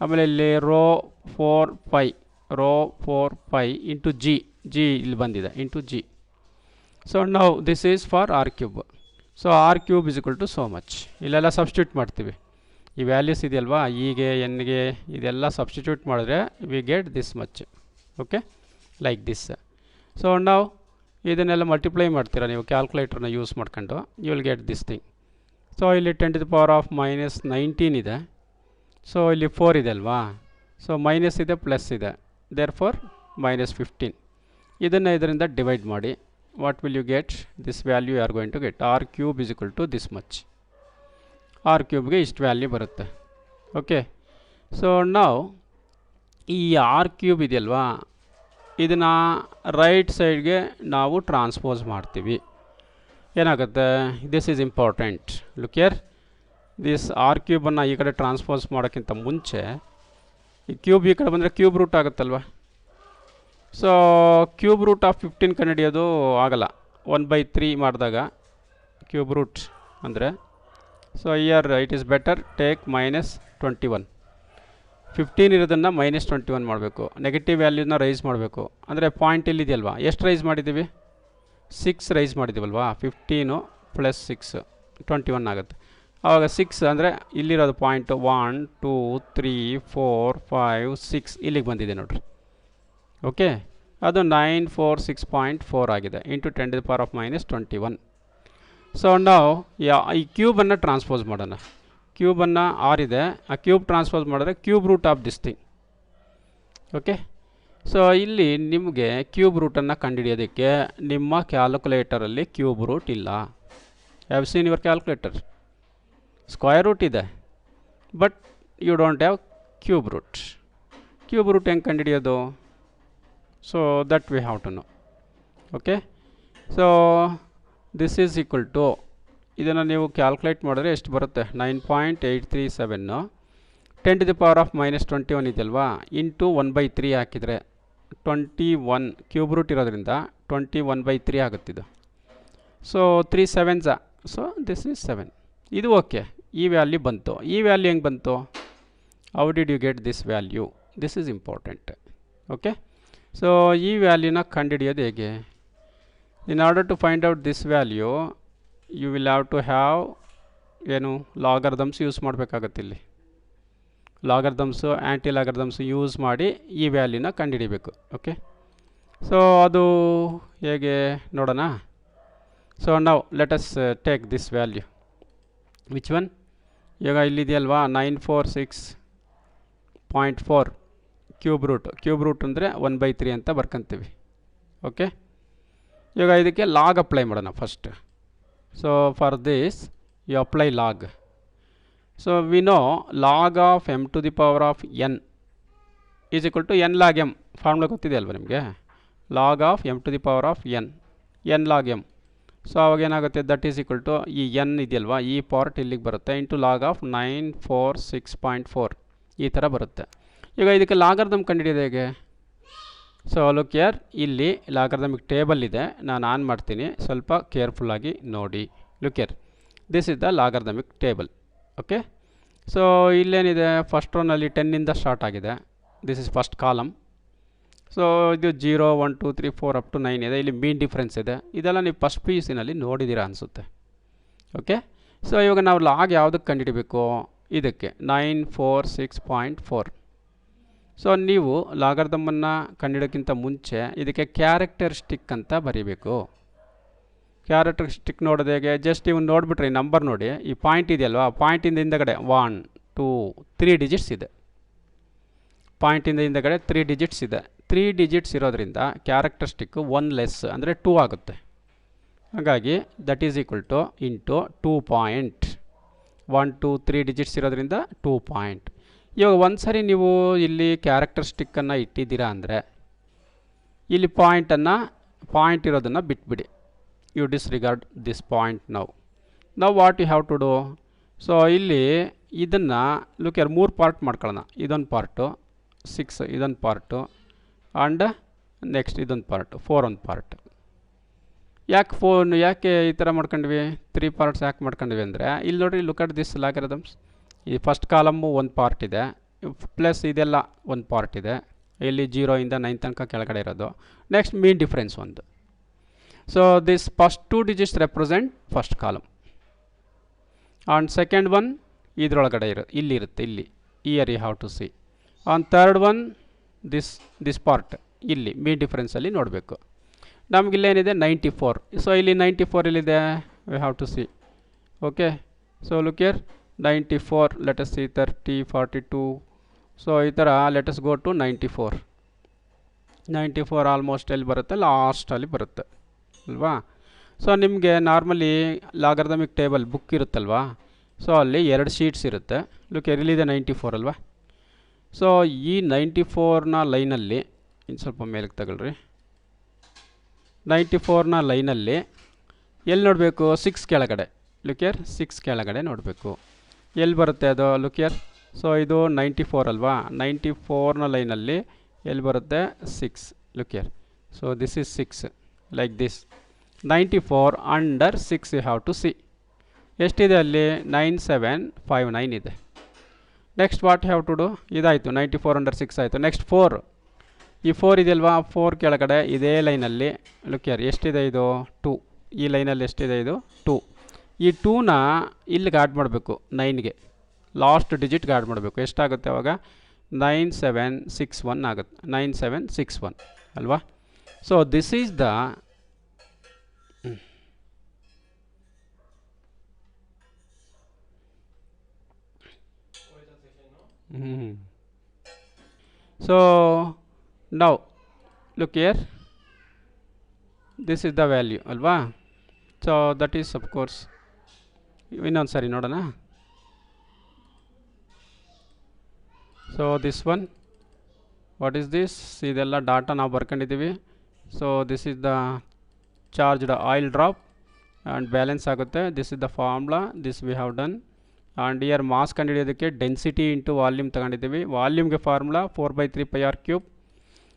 ಆಮೇಲೆ ಇಲ್ಲಿ ರೋ 4π ಇಂಟು ಜಿ ಇಲ್ಲಿ ಬಂದಿದೆ, ಇಂಟು ಜಿ. ಸೊ ನಾವು this is for r³. So r³ is equal to so much. ಇಲ್ಲೆಲ್ಲ ಸಬ್ಸ್ಟಿಟ್ಯೂಟ್ ಮಾಡ್ತೀವಿ. ಈ ವ್ಯಾಲ್ಯೂಸ್ ಇದೆಯಲ್ವಾ, ಇಗೆ ಎನ್ಗೆ ಇದೆಲ್ಲ ಸಬ್ಸ್ಟಿಟ್ಯೂಟ್ ಮಾಡಿದ್ರೆ we get this much. Okay, like this. So ನಾವು ಇದನ್ನೆಲ್ಲ ಮಲ್ಟಿಪ್ಲೈ ಮಾಡ್ತೀರಾ ನೀವು ಕ್ಯಾಲ್ಕುಲೇಟರ್ನ ಯೂಸ್ ಮಾಡ್ಕೊಂಡು, you will get this thing. So ಇಲ್ಲಿ 10⁻⁻19 ಇದೆ. ಸೊ ಇಲ್ಲಿ 4 ಇದೆ ಅಲ್ವಾ, ಸೊ ಮೈನಸ್ ಇದೆ ಪ್ಲಸ್ ಇದೆ, ದೇರ್ ಫಾರ್ -15. ಇದನ್ನು ಇದರಿಂದ ಡಿವೈಡ್ ಮಾಡಿ. What will you get? This value you are going to get r cube is equal to this much. R ಕ್ಯೂಬ್ಗೆ ಇಷ್ಟು ವ್ಯಾಲ್ಯೂ ಬರುತ್ತೆ. ಓಕೆ, ಸೊ ನಾವು ಈ ಆರ್ ಕ್ಯೂಬ್ ಇದೆಯಲ್ವಾ, ಇದನ್ನು ರೈಟ್ ಸೈಡ್ಗೆ ನಾವು ಟ್ರಾನ್ಸ್ಪೋಸ್ ಮಾಡ್ತೀವಿ. ಏನಾಗುತ್ತೆ? This is important. Look here, this r ಕ್ಯೂಬನ್ನು ಈ ಕಡೆ ಟ್ರಾನ್ಸ್ಪೋಸ್ ಮಾಡೋಕ್ಕಿಂತ ಮುಂಚೆ ಈ ಕ್ಯೂಬ್ ಈ ಕಡೆ ಬಂದರೆ ಕ್ಯೂಬ್ ರೂಟ್ ಆಗುತ್ತಲ್ವ. ಸೊ ಕ್ಯೂಬ್ ರೂಟ್ ಆಫ್ 15 ಕಂಡುಹಿಡಿಯೋದು ಆಗಲ್ಲ. 1/3 ಮಾಡಿದಾಗ ಕ್ಯೂಬ್ ರೂಟ್ ಅಂದರೆ, so here it is better take -21. 15 ಇರೋದನ್ನು -21 ಮಾಡಬೇಕು. ನೆಗೆಟಿವ್ ವ್ಯಾಲ್ಯೂನ ರೈಸ್ ಮಾಡಬೇಕು. ಅಂದರೆ ಪಾಯಿಂಟ್ ಇಲ್ಲಿದೆಯಲ್ವಾ, ಎಷ್ಟು ರೈಸ್ ಮಾಡಿದ್ದೀವಿ? 6 ರೈಸ್ ಮಾಡಿದ್ದೀವಲ್ವಾ. 15 + 6 21 ಆಗುತ್ತೆ. ಆವಾಗ 6 ಅಂದರೆ ಇಲ್ಲಿರೋದು ಪಾಯಿಂಟು 1 2 3 4 5 6 ಇಲ್ಲಿಗೆ ಬಂದಿದೆ ನೋಡಿರಿ. ಓಕೆ, ಅದು 946.4 ಆಗಿದೆ ಇಂಟು 10⁻⁻21. ಸೊ ನಾವು ಈ ಕ್ಯೂಬನ್ನು ಟ್ರಾನ್ಸ್ಪೋಸ್ ಮಾಡೋಣ. ಕ್ಯೂಬನ್ನು ಆರ್ ಇದೆ, ಆ ಕ್ಯೂಬ್ ಟ್ರಾನ್ಸ್ಪೋಸ್ ಮಾಡಿದ್ರೆ cube root of this thing. Okay, so ಇಲ್ಲಿ ನಿಮಗೆ ಕ್ಯೂಬ್ ರೂಟನ್ನು ಕಂಡುಹಿಡಿಯೋದಕ್ಕೆ ನಿಮ್ಮ ಕ್ಯಾಲ್ಕುಲೇಟರಲ್ಲಿ ಕ್ಯೂಬ್ ರೂಟ್ ಇಲ್ಲ. Have seen your calculator? Square root ಇದೆ, but you don't have cube root. Cube root ಹೆಂಗೆ ಕಂಡುಹಿಡಿಯೋದು? So that we have to know. Okay, so this is equal to, ಇದನ್ನು ನೀವು ಕ್ಯಾಲ್ಕುಲೇಟ್ ಮಾಡಿದ್ರೆ ಎಷ್ಟು ಬರುತ್ತೆ? 9.837 10⁻⁻21 ಇದೆಯಲ್ವಾ, ಇಂಟು 1/3 ಹಾಕಿದರೆ 21 ಕ್ಯೂಬ್ ರೂಟ್ ಇರೋದ್ರಿಂದ 21/3 ಆಗುತ್ತಿದ್ದು. So 3 7s, so this is 7. ಇದು ಓಕೆ, ಈ ವ್ಯಾಲ್ಯೂ ಬಂತು. ಈ ವ್ಯಾಲ್ಯೂ ಹೆಂಗೆ ಬಂತು? How did you get this value? This is important. Okay, so ಈ ವ್ಯಾಲ್ಯೂನ ಕಂಡುಹಿಡಿಯೋದು ಹೇಗೆ? In order to find out this value you will have to have ಏನು ಲಾಗರ್ದಮ್ಸ್ ಯೂಸ್ ಮಾಡಬೇಕಾಗತ್ತೆ. ಇಲ್ಲಿ ಲಾಗರ್ದಮ್ಸು ಆ್ಯಂಟಿ ಲಾಗರ್ದಮ್ಸು ಯೂಸ್ ಮಾಡಿ ಈ ವ್ಯಾಲ್ಯೂನ ಕಂಡುಹಿಡಿಬೇಕು. ಓಕೆ, ಸೊ ಅದು ಹೇಗೆ ನೋಡೋಣ. ಸೊ ನಾವು let us take this value. Which one? ಈಗ ಇಲ್ಲಿದೆಯಲ್ವಾ 946.4 ಕ್ಯೂಬ್ ರೂಟ್. ಕ್ಯೂಬ್ ರೂಟ್ ಅಂದರೆ 1/3 ಅಂತ ಬರ್ಕೊಂತೀವಿ. ಓಕೆ, ಈಗ ಇದಕ್ಕೆ ಲಾಗ್ ಅಪ್ಲೈ ಮಾಡೋಣ first. So for this you apply log. So we know log of m⁴n is equal to n log m. Formula ಗೊತ್ತಿದೆ ಅಲ್ವ ನಿಮಗೆ? Log of m⁴n n log m. So ಅವಾಗ ಏನಾಗುತ್ತೆ? ದಟ್ ಈಸ್ ಈಕ್ವಲ್ ಟು ಈ n ಇದೆಯಲ್ವಾ, ಈ part ಇಲ್ಲಿಗೆ ಬರುತ್ತೆ, ಇಂಟು ಲಾಗ್ ಆಫ್ 946.4 ಈ ಥರ ಬರುತ್ತೆ. ಈಗ ಇದಕ್ಕೆ ಲಾಗರ್ದಮ್ ಕಂಡುಹಿಡಿಯೋದು ಹೇಗೆ? ಸೊ ಲುಕ್ ಹಿಯರ್, ಇಲ್ಲಿ ಲಾಗರ್ದಮಿಕ್ ಟೇಬಲ್ ಇದೆ, ನಾನು ಆನ್ ಮಾಡ್ತೀನಿ, ಸ್ವಲ್ಪ ಕೇರ್ಫುಲ್ಲಾಗಿ ನೋಡಿ. Look here, this is the logarithmic table. Okay, so ಇಲ್ಲೇನಿದೆ? ಫಸ್ಟ್ ರೋನಲ್ಲಿ 10ಇಂದ ಸ್ಟಾರ್ಟ್ ಆಗಿದೆ. This is first column. So ಇದು 0 1 2 3 4 ಅಪ್ ಟು 9 ಇದೆ. ಇಲ್ಲಿ ಮೀನ್ ಡಿಫ್ರೆನ್ಸ್ ಇದೆ. ಇದೆಲ್ಲ ನೀವು ಫಸ್ಟ್ PUCನಲ್ಲಿ ನೋಡಿದ್ದೀರಾ ಅನಿಸುತ್ತೆ. ಓಕೆ, ಸೊ ಇವಾಗ ನಾವು ಲಾಗ್ ಯಾವುದಕ್ಕೆ ಕಂಡುಹಿಡಬೇಕು? ಇದಕ್ಕೆ 946.4. ಸೊ ನೀವು ಲಾಗರ್ದಮನ್ನು ಕಂಡುಹಿಡೋಕ್ಕಿಂತ ಮುಂಚೆ ಇದಕ್ಕೆ ಕ್ಯಾರೆಕ್ಟರಿಸ್ಟಿಕ್ ಅಂತ ಬರೀಬೇಕು. ಕ್ಯಾರೆಕ್ಟರಿಸ್ಟಿಕ್ ನೋಡೋದು ಹೇಗೆ? ಜಸ್ಟ್ ಇವ್ನು ನೋಡಿಬಿಟ್ರೆ ಈ ನಂಬರ್ ನೋಡಿ, ಈ ಪಾಯಿಂಟ್ ಇದೆಯಲ್ವಾ, ಪಾಯಿಂಟಿಂದ ಹಿಂದಗಡೆ 1 2 3 ಡಿಜಿಟ್ಸ್ ಇದೆ. ಪಾಯಿಂಟಿಂದ ಹಿಂದಗಡೆ 3 ಡಿಜಿಟ್ಸ್ ಇದೆ. 3 ಡಿಜಿಟ್ಸ್ ಇರೋದ್ರಿಂದ ಕ್ಯಾರೆಕ್ಟರಿಸ್ಟಿಕ್ಕು 1 ಲೆಸ್ ಅಂದರೆ 2 ಆಗುತ್ತೆ. ಹಾಗಾಗಿ that is equal two into 2 point 1 2 3 digits ಇರೋದ್ರಿಂದ 2 ಪಾಯಿಂಟ್. ಇವಾಗ ಒಂದು ಸರಿ ನೀವು ಇಲ್ಲಿ ಕ್ಯಾರೆಕ್ಟರಿಸ್ಟಿಕ್ಕನ್ನು ಇಟ್ಟಿದ್ದೀರಾ ಅಂದರೆ ಇಲ್ಲಿ ಪಾಯಿಂಟ್ ಇರೋದನ್ನು ಬಿಟ್ಬಿಡಿ. You disregard this point. ನಾವು what you have to do? So ಇಲ್ಲಿ ಇದನ್ನು ಲುಕ್ ಯಾರು 3 ಪಾರ್ಟ್ ಮಾಡ್ಕೊಳ್ಳೋಣ. ಇದೊಂದು ಪಾರ್ಟು 6, ಇದೊಂದು ಪಾರ್ಟು, ಆ್ಯಂಡ್ ನೆಕ್ಸ್ಟ್ ಇದೊಂದು ಪಾರ್ಟು 4 ಒಂದು ಪಾರ್ಟ್. ಯಾಕೆ ಈ ಥರ ಮಾಡ್ಕೊಂಡ್ವಿ? 3 ಪಾರ್ಟ್ಸ್ ಯಾಕೆ ಮಾಡ್ಕೊಂಡ್ವಿ ಅಂದರೆ, ಇಲ್ಲಿ ನೋಡಿರಿ, ಲುಕ್ ಅಟ್ ದಿಸ್ ಲಾಗರಿದಮ್ಸ್. ಈ ಫಸ್ಟ್ ಕಾಲಮ್ಮು ಒಂದು ಪಾರ್ಟ್ ಇದೆ, ಪ್ಲಸ್ ಇದೆಲ್ಲ ಒಂದು ಪಾರ್ಟ್ ಇದೆ. ಇಲ್ಲಿ 0 ಇಂದ 9 ತನಕ ಕೆಳಗಡೆ ಇರೋದು. ನೆಕ್ಸ್ಟ್ ಮೀನ್ ಡಿಫ್ರೆನ್ಸ್ ಒಂದು. So this first 2 digits represent first column, and second one ಇದರೊಳಗಡೆ ಇಲ್ಲಿರುತ್ತೆ, ಇಲ್ಲಿ here you have to see. On third one this part ಇಲ್ಲಿ ಮೀನ್ ಡಿಫ್ರೆನ್ಸಲ್ಲಿ ನೋಡಬೇಕು. ನಮಗಿಲ್ಲೇನಿದೆ 94. ಸೊ ಇಲ್ಲಿ 94 ಇಲ್ಲಿದೆ, we have to see. Okay, so look here, 94, let us see 30, 42. So ಈ ಥರ let us go to 94. 94 almost ಎಲ್ಲಿ ಬರುತ್ತೆ, ಲಾಸ್ಟಲ್ಲಿ ಬರುತ್ತೆ ಅಲ್ವಾ. ಸೊ ನಿಮಗೆ ನಾರ್ಮಲಿ ಲಾಗರ್ದಮಿಕ್ ಟೇಬಲ್ ಬುಕ್ ಇರುತ್ತಲ್ವಾ, ಸೊ ಅಲ್ಲಿ 2 ಶೀಟ್ಸ್ ಇರುತ್ತೆ. ಲುಕ್ ಎಲ್ಲಿದೆ 94 ಅಲ್ವಾ. ಸೊ ಈ 94ನ ಲೈನಲ್ಲಿ ಇನ್ನು ಸ್ವಲ್ಪ ಮೇಲಕ್ಕೆ ತಗೊಳ್ರಿ. 94ನ ಲೈನಲ್ಲಿ ಎಲ್ಲಿ ನೋಡಬೇಕು, 6 ಕೆಳಗಡೆ. ಲುಕಿಯರ್ 6 ಕೆಳಗಡೆ ನೋಡಬೇಕು. ಎಲ್ಲಿ ಬರುತ್ತೆ ಅದು, ಲುಕಿಯರ್. ಸೊ ಇದು 94 ಅಲ್ವಾ, 94ನ ಲೈನಲ್ಲಿ ಎಲ್ಲಿ ಬರುತ್ತೆ, 6. Look here. So this is 6 like this. 94 under 6 you have to see. ಎಷ್ಟಿದೆ ಅಲ್ಲಿ, 9759 ಇದೆ. Next what have to do, ಇದಾಯಿತು 94 ಅಂಡರ್ 6 ಆಯಿತು. ನೆಕ್ಸ್ಟ್ 4, ಈ 4 ಇದೆಯಲ್ವಾ, 4 ಕೆಳಗಡೆ ಇದೇ ಲೈನಲ್ಲಿ. ಲುಕಿಯರ್ ಎಷ್ಟಿದೆ ಇದು, 2. ಈ ಲೈನಲ್ಲಿ ಎಷ್ಟಿದೆ ಇದು, 2. ಈ 2ನ ಇಲ್ಲಿಗೆ ಆ್ಯಡ್ ಮಾಡಬೇಕು, 9ಗೆ ಲಾಸ್ಟ್ ಡಿಜಿಟ್ಗೆ ಆ್ಯಡ್ ಮಾಡಬೇಕು. ಎಷ್ಟಾಗುತ್ತೆ ಅವಾಗ, 9761 ಆಗುತ್ತೆ. 9761 ಅಲ್ವಾ. So this is the so now look here, this is the value ಅಲ್ವಾ. So that is of course. ಇನ್ನೊಂದು ಸರಿ ನೋಡೋಣ. So this one, what is this, ಇದೆಲ್ಲ ಡಾಟಾ ನಾವು ಬರ್ಕೊಂಡಿದ್ದೀವಿ. So this is the charged oil drop and balance ಆಗುತ್ತೆ. This is the formula, this we have done. And here mass ಕಂಡುಹಿಡಿಯೋದಕ್ಕೆ density into volume ತಗೊಂಡಿದ್ದೀವಿ. ವಾಲ್ಯೂಮ್ಗೆ ಫಾರ್ಮುಲಾ 4/3πr³.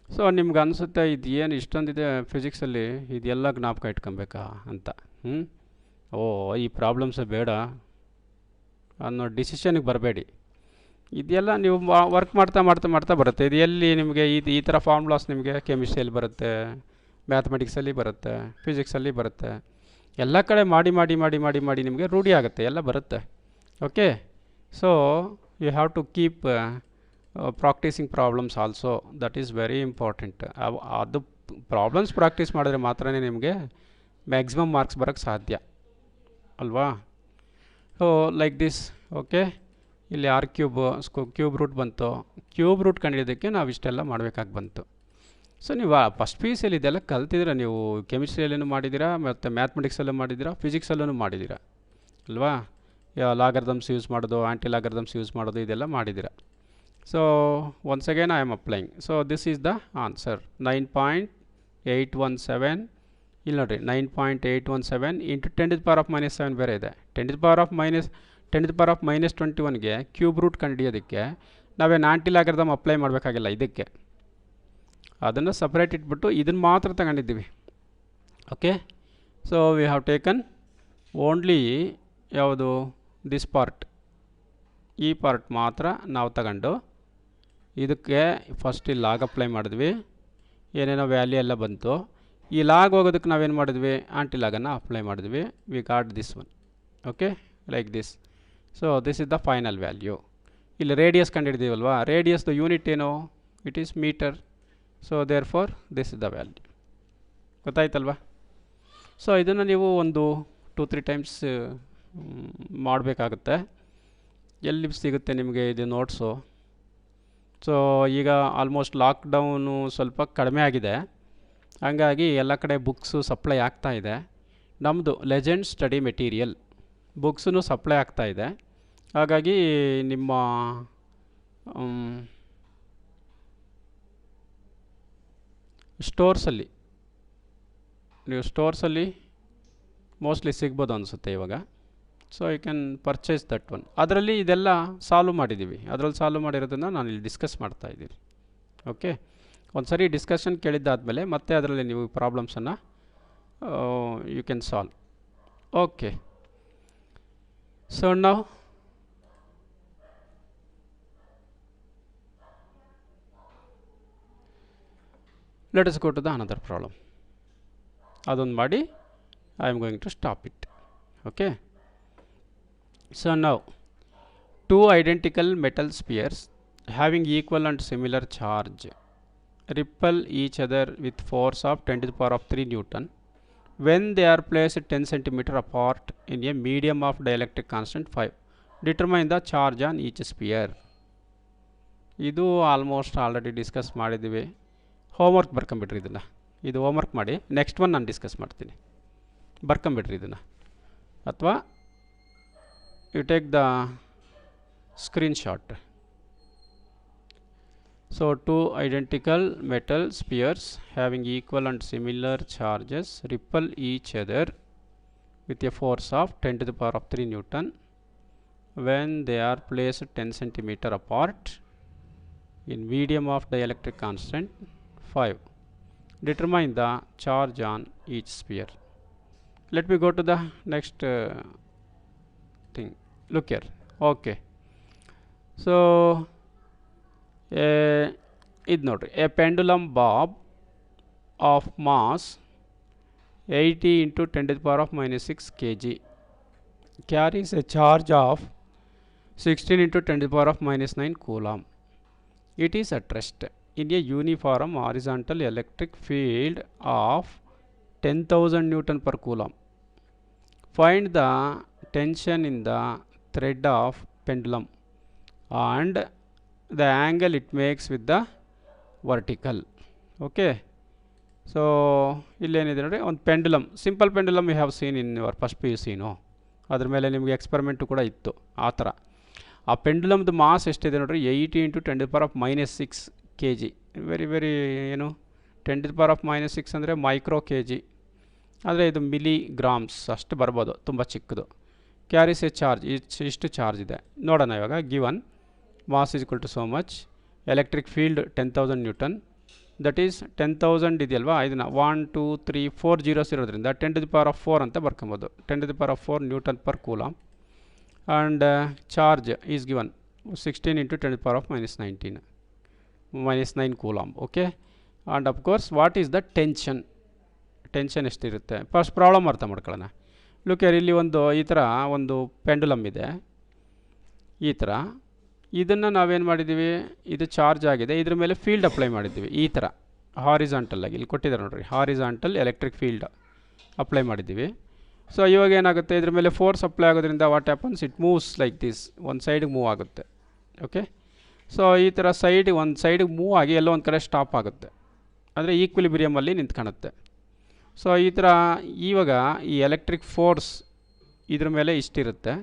ಸೊ ನಿಮ್ಗೆ ಅನಿಸುತ್ತೆ ಇದು ಏನು ಇಷ್ಟೊಂದಿದೆ ಫಿಸಿಕ್ಸಲ್ಲಿ, ಇದೆಲ್ಲ ಜ್ಞಾಪಕ ಇಟ್ಕೊಬೇಕಾ ಅಂತ. ಓ ಈ ಪ್ರಾಬ್ಲಮ್ಸೇ ಬೇಡ ಅನ್ನೋ ಡಿಸಿಷನ್ಗೆ ಬರಬೇಡಿ. ಇದೆಲ್ಲ ನೀವು ವರ್ಕ್ ಮಾಡ್ತಾ ಮಾಡ್ತಾ ಮಾಡ್ತಾ ಬರುತ್ತೆ. ಇದು ಎಲ್ಲಿ ನಿಮಗೆ ಈ ಥರ ಫಾರ್ಮುಲಾಸ್ ನಿಮಗೆ ಕೆಮಿಸ್ಟ್ರಿಯಲ್ಲಿ ಬರುತ್ತೆ, ಮ್ಯಾಥಮೆಟಿಕ್ಸಲ್ಲಿ ಬರುತ್ತೆ, ಫಿಸಿಕ್ಸಲ್ಲಿ ಬರುತ್ತೆ. ಎಲ್ಲ ಕಡೆ ಮಾಡಿ ಮಾಡಿ ಮಾಡಿ ಮಾಡಿ ಮಾಡಿ ನಿಮಗೆ ರೂಢಿ ಆಗುತ್ತೆ, ಎಲ್ಲ ಬರುತ್ತೆ. Okay. So you have to keep practicing problems also, that is very important. ಅದು ಪ್ರಾಬ್ಲಮ್ಸ್ ಪ್ರಾಕ್ಟೀಸ್ ಮಾಡಿದ್ರೆ ಮಾತ್ರ ನಿಮಗೆ ಮ್ಯಾಕ್ಸಿಮಮ್ ಮಾರ್ಕ್ಸ್ ಬರೋಕ್ಕೆ ಸಾಧ್ಯ ಅಲ್ವಾ. So like this. ಓಕೆ. ಇಲ್ಲಿ ಕ್ಯೂಬ್ ರೂಟ್ ಬಂತು. ಕ್ಯೂಬ್ ರೂಟ್ ಕಂಡಿದ್ದಕ್ಕೆ ನಾವು ಇಷ್ಟೆಲ್ಲ ಮಾಡಬೇಕಾಗಿ ಬಂತು. ಸೊ ನೀವು ಫಸ್ಟ್ ಪಿ ಯು ಸಿಯಲ್ಲಿ ಇದೆಲ್ಲ ಕಲ್ತಿದ್ದೀರಾ, ನೀವು ಕೆಮಿಸ್ಟ್ರಿಯಲ್ಲೂ ಮಾಡಿದ್ದೀರಾ, ಮತ್ತು ಮ್ಯಾಥಮೆಟಿಕ್ಸಲ್ಲೂ ಮಾಡಿದ್ದೀರಾ, ಫಿಸಿಕ್ಸಲ್ಲೂ ಮಾಡಿದ್ದೀರಾ ಅಲ್ವಾ. ಲಾಗರ್ದಮ್ಸ್ ಯೂಸ್ ಮಾಡೋದು, ಆ್ಯಂಟಿ ಲಾಗರ್ದಮ್ಸ್ ಯೂಸ್ ಮಾಡೋದು, ಇದೆಲ್ಲ ಮಾಡಿದ್ದೀರಾ. So once again I am applying. So this is the answer, 9.817. ಇಲ್ಲಿ ನೋಡಿರಿ, 9.817 ಇಂಟು 10⁻⁻7 ಬೇರೆ ಇದೆ. 10⁻⁻21ಗೆ ಕ್ಯೂಬ್ ರೂಟ್ ಕಂಡುಹಿಡಿಯೋದಕ್ಕೆ ನಾವೇನು ಆ್ಯಂಟಿ ಲಾಗರ್ದಮ್ ಅಪ್ಲೈ ಮಾಡಬೇಕಾಗಿಲ್ಲ. ಇದಕ್ಕೆ ಅದನ್ನು ಸಪ್ರೇಟ್ ಇಟ್ಬಿಟ್ಟು ಇದನ್ನು ಮಾತ್ರ ತಗೊಂಡಿದ್ದೀವಿ. Okay. So we have taken only ಯಾವುದು, ದಿಸ್ ಪಾರ್ಟ್, ಈ ಪಾರ್ಟ್ ಮಾತ್ರ ನಾವು ತಗೊಂಡು ಇದಕ್ಕೆ ಫಸ್ಟ್ ಇಲ್ಲಿ ಲಾಗ್ ಅಪ್ಲೈ ಮಾಡಿದ್ವಿ. ಏನೇನೋ ವ್ಯಾಲ್ಯೂ ಎಲ್ಲ ಬಂತು. ಈ ಲಾಗ್ ಹೋಗೋದಕ್ಕೆ ನಾವೇನು ಮಾಡಿದ್ವಿ, ಆ್ಯಂಟಿ ಲಾಗನ್ನು ಅಪ್ಲೈ ಮಾಡಿದ್ವಿ. We got this one. Okay, like this. So this is the final value. ಇಲ್ಲಿ ರೇಡಿಯಸ್ ಕಂಡುಹಿಡಿದೀವಲ್ವಾ, ರೇಡಿಯಸ್ದು ಯೂನಿಟ್ ಏನು, it is metre. So therefore this is the value. ಗೊತ್ತಾಯ್ತಲ್ವಾ. ಸೊ ಇದನ್ನು ನೀವು ಒಂದು 2-3 ಟೈಮ್ಸ್ ಮಾಡಬೇಕಾಗುತ್ತೆ. ಎಲ್ಲಿ ಸಿಗುತ್ತೆ ನಿಮಗೆ ಇದು ನೋಟ್ಸು. ಸೊ ಈಗ ಆಲ್ಮೋಸ್ಟ್ ಲಾಕ್ಡೌನು ಸ್ವಲ್ಪ ಕಡಿಮೆ ಆಗಿದೆ, ಹಾಗಾಗಿ ಎಲ್ಲ ಕಡೆ ಬುಕ್ಸು ಸಪ್ಲೈ ಆಗ್ತಾಯಿದೆ. ನಮ್ಮದು ಲೆಜೆಂಡ್ ಸ್ಟಡಿ ಮೆಟೀರಿಯಲ್ ಬುಕ್ಸೂ ಸಪ್ಲೈ ಆಗ್ತಾಯಿದೆ. ಹಾಗಾಗಿ ನಿಮ್ಮ ಸ್ಟೋರ್ಸಲ್ಲಿ, ನೀವು ಸ್ಟೋರ್ಸಲ್ಲಿ ಮೋಸ್ಟ್ಲಿ ಸಿಗ್ಬೋದು ಅನಿಸುತ್ತೆ ಇವಾಗ. So you can purchase that one. ಅದರಲ್ಲಿ ಇದೆಲ್ಲ ಸಾಲ್ವ್ ಮಾಡಿದ್ದೀವಿ. ಅದರಲ್ಲಿ ಸಾಲ್ವ್ ಮಾಡಿರೋದನ್ನು ನಾನು ಇಲ್ಲಿ ಡಿಸ್ಕಸ್ ಮಾಡ್ತಾಯಿದ್ದೀನಿ. ಓಕೆ, ಒಂದು ಸರಿ ಡಿಸ್ಕಷನ್ ಕೇಳಿದ್ದಾದಮೇಲೆ ಮತ್ತೆ ಅದರಲ್ಲಿ ನೀವು ಪ್ರಾಬ್ಲಮ್ಸನ್ನು you can solve. Okay. So ನಾವು let us go to the another problem. ಅದೊಂದು ಮಾಡಿ I am going to stop it. Okay. So now, two identical metal spheres having equal and similar charge repel each other with force of 10⁻³ Newton when they are placed 10 cm apart in a medium of dielectric constant 5. Determine the charge on each sphere. ಇದು almost already discuss ಮಾಡಿದ್ದೀವಿ. Homework ಬರ್ಕೊಂಬಿಡ್ರಿ ಇದನ್ನು. ಇದು homework ಮಾಡಿ, next one ನಾನು discuss ಮಾಡ್ತೀನಿ. ಬರ್ಕೊಂಬಿಡ್ರಿ ಇದನ್ನು, ಅಥವಾ you take the screenshot. So two identical metal spheres having equal and similar charges repel each other with a force of 10 to the power of 3 Newton when they are placed 10 centimeter apart in medium of dielectric constant 5. Determine the charge on each sphere. Let me go to the next thing. Look here. Okay. So ಇದು ನೋಡ್ರಿ, a pendulum bob of mass 80 into 10 to the power of -6 kg carries a charge of 16 into 10 to the power of -9 coulomb. It is at rest in a uniform horizontal electric field of 10,000 Newton per coulomb. Find the tension in the thread of pendulum and the angle it makes with the vertical. Okay, so ಇಲ್ಲೇನಿದೆ ನೋಡಿ, ಒಂದು pendulum, simple pendulum you have seen in your first PUC. ಅದ್ರ ಮೇಲೆ ನಿಮಗೆ experiment ಕೂಡ ಇತ್ತು ಆ ಥರ. ಆ ಪೆಂಡುಲಮ್ದು ಮಾಸ್ ಎಷ್ಟಿದೆ ನೋಡ್ರಿ, 80 into 10 to the power of -6 kg. Very ಏನು 10 to the power of -6 ಅಂದರೆ ಮೈಕ್ರೋ kg, ಆದರೆ ಇದು ಮಿಲಿಗ್ರಾಮ್ಸ್ ಅಷ್ಟು ಬರ್ಬೋದು, ತುಂಬ ಚಿಕ್ಕದು. ಕ್ಯಾರೀಸ್ ಎ ಚಾರ್ಜ್, ಇಷ್ಟು ಚಾರ್ಜ್ ಇದೆ ನೋಡೋಣ ಇವಾಗ. Given mass is equal to so much, electric field 10,000 Newton, that is 10,000 ಇದೆಯಲ್ವಾ, ಇದನ್ನು 1 2 3 4 zeros ಇರೋದ್ರಿಂದ 10 to the power of 4 ಅಂತ ಬರ್ಕೊಬೋದು. 10 to the power of 4 Newton per coulomb, and charge is given 16 into 10 to the power of -9 coulomb. Okay, and of course what is the tension ಎಷ್ಟಿರುತ್ತೆ, first problem ಅರ್ಥ ಮಾಡ್ಕೊಳ್ಳೋಣ. Look here, ಇಲ್ಲಿ ಒಂದು ಈ ಥರ ಒಂದು pendulum ಇದೆ, ಈ ಥರ. ಇದನ್ನು ನಾವೇನು ಮಾಡಿದ್ದೀವಿ, ಇದು ಚಾರ್ಜ್ ಆಗಿದೆ, ಇದ್ರ ಮೇಲೆ ಫೀಲ್ಡ್ ಅಪ್ಲೈ ಮಾಡಿದ್ದೀವಿ ಈ ಥರ ಹಾರಿಜಾಂಟಲ್ಲಾಗಿ. ಇಲ್ಲಿ ಕೊಟ್ಟಿದ್ದಾರೆ ನೋಡಿರಿ, ಹಾರಿಜಾಂಟಲ್ ಎಲೆಕ್ಟ್ರಿಕ್ ಫೀಲ್ಡ್ ಅಪ್ಲೈ ಮಾಡಿದ್ದೀವಿ. ಸೊ ಇವಾಗ ಏನಾಗುತ್ತೆ, ಇದ್ರ ಮೇಲೆ ಫೋರ್ಸ್ ಅಪ್ಲೈ ಆಗೋದ್ರಿಂದ what happens, it moves like this, ಒಂದು ಸೈಡಿಗೆ ಮೂವ್ ಆಗುತ್ತೆ. ಓಕೆ, ಸೊ ಈ ಥರ ಒಂದು ಸೈಡಿಗೆ ಮೂವ್ ಆಗಿ ಎಲ್ಲೋ ಒಂದು ಕಡೆ ಸ್ಟಾಪ್ ಆಗುತ್ತೆ, ಅಂದರೆ ಈಕ್ವಿಲಿಬ್ರಿಯಮಲ್ಲಿ ನಿಂತ್ಕೊಳ್ಳುತ್ತೆ. ಸೊ ಈ ಥರ ಇವಾಗ ಈ ಎಲೆಕ್ಟ್ರಿಕ್ ಫೋರ್ಸ್ ಇದ್ರ ಮೇಲೆ ಇಷ್ಟಿರುತ್ತೆ,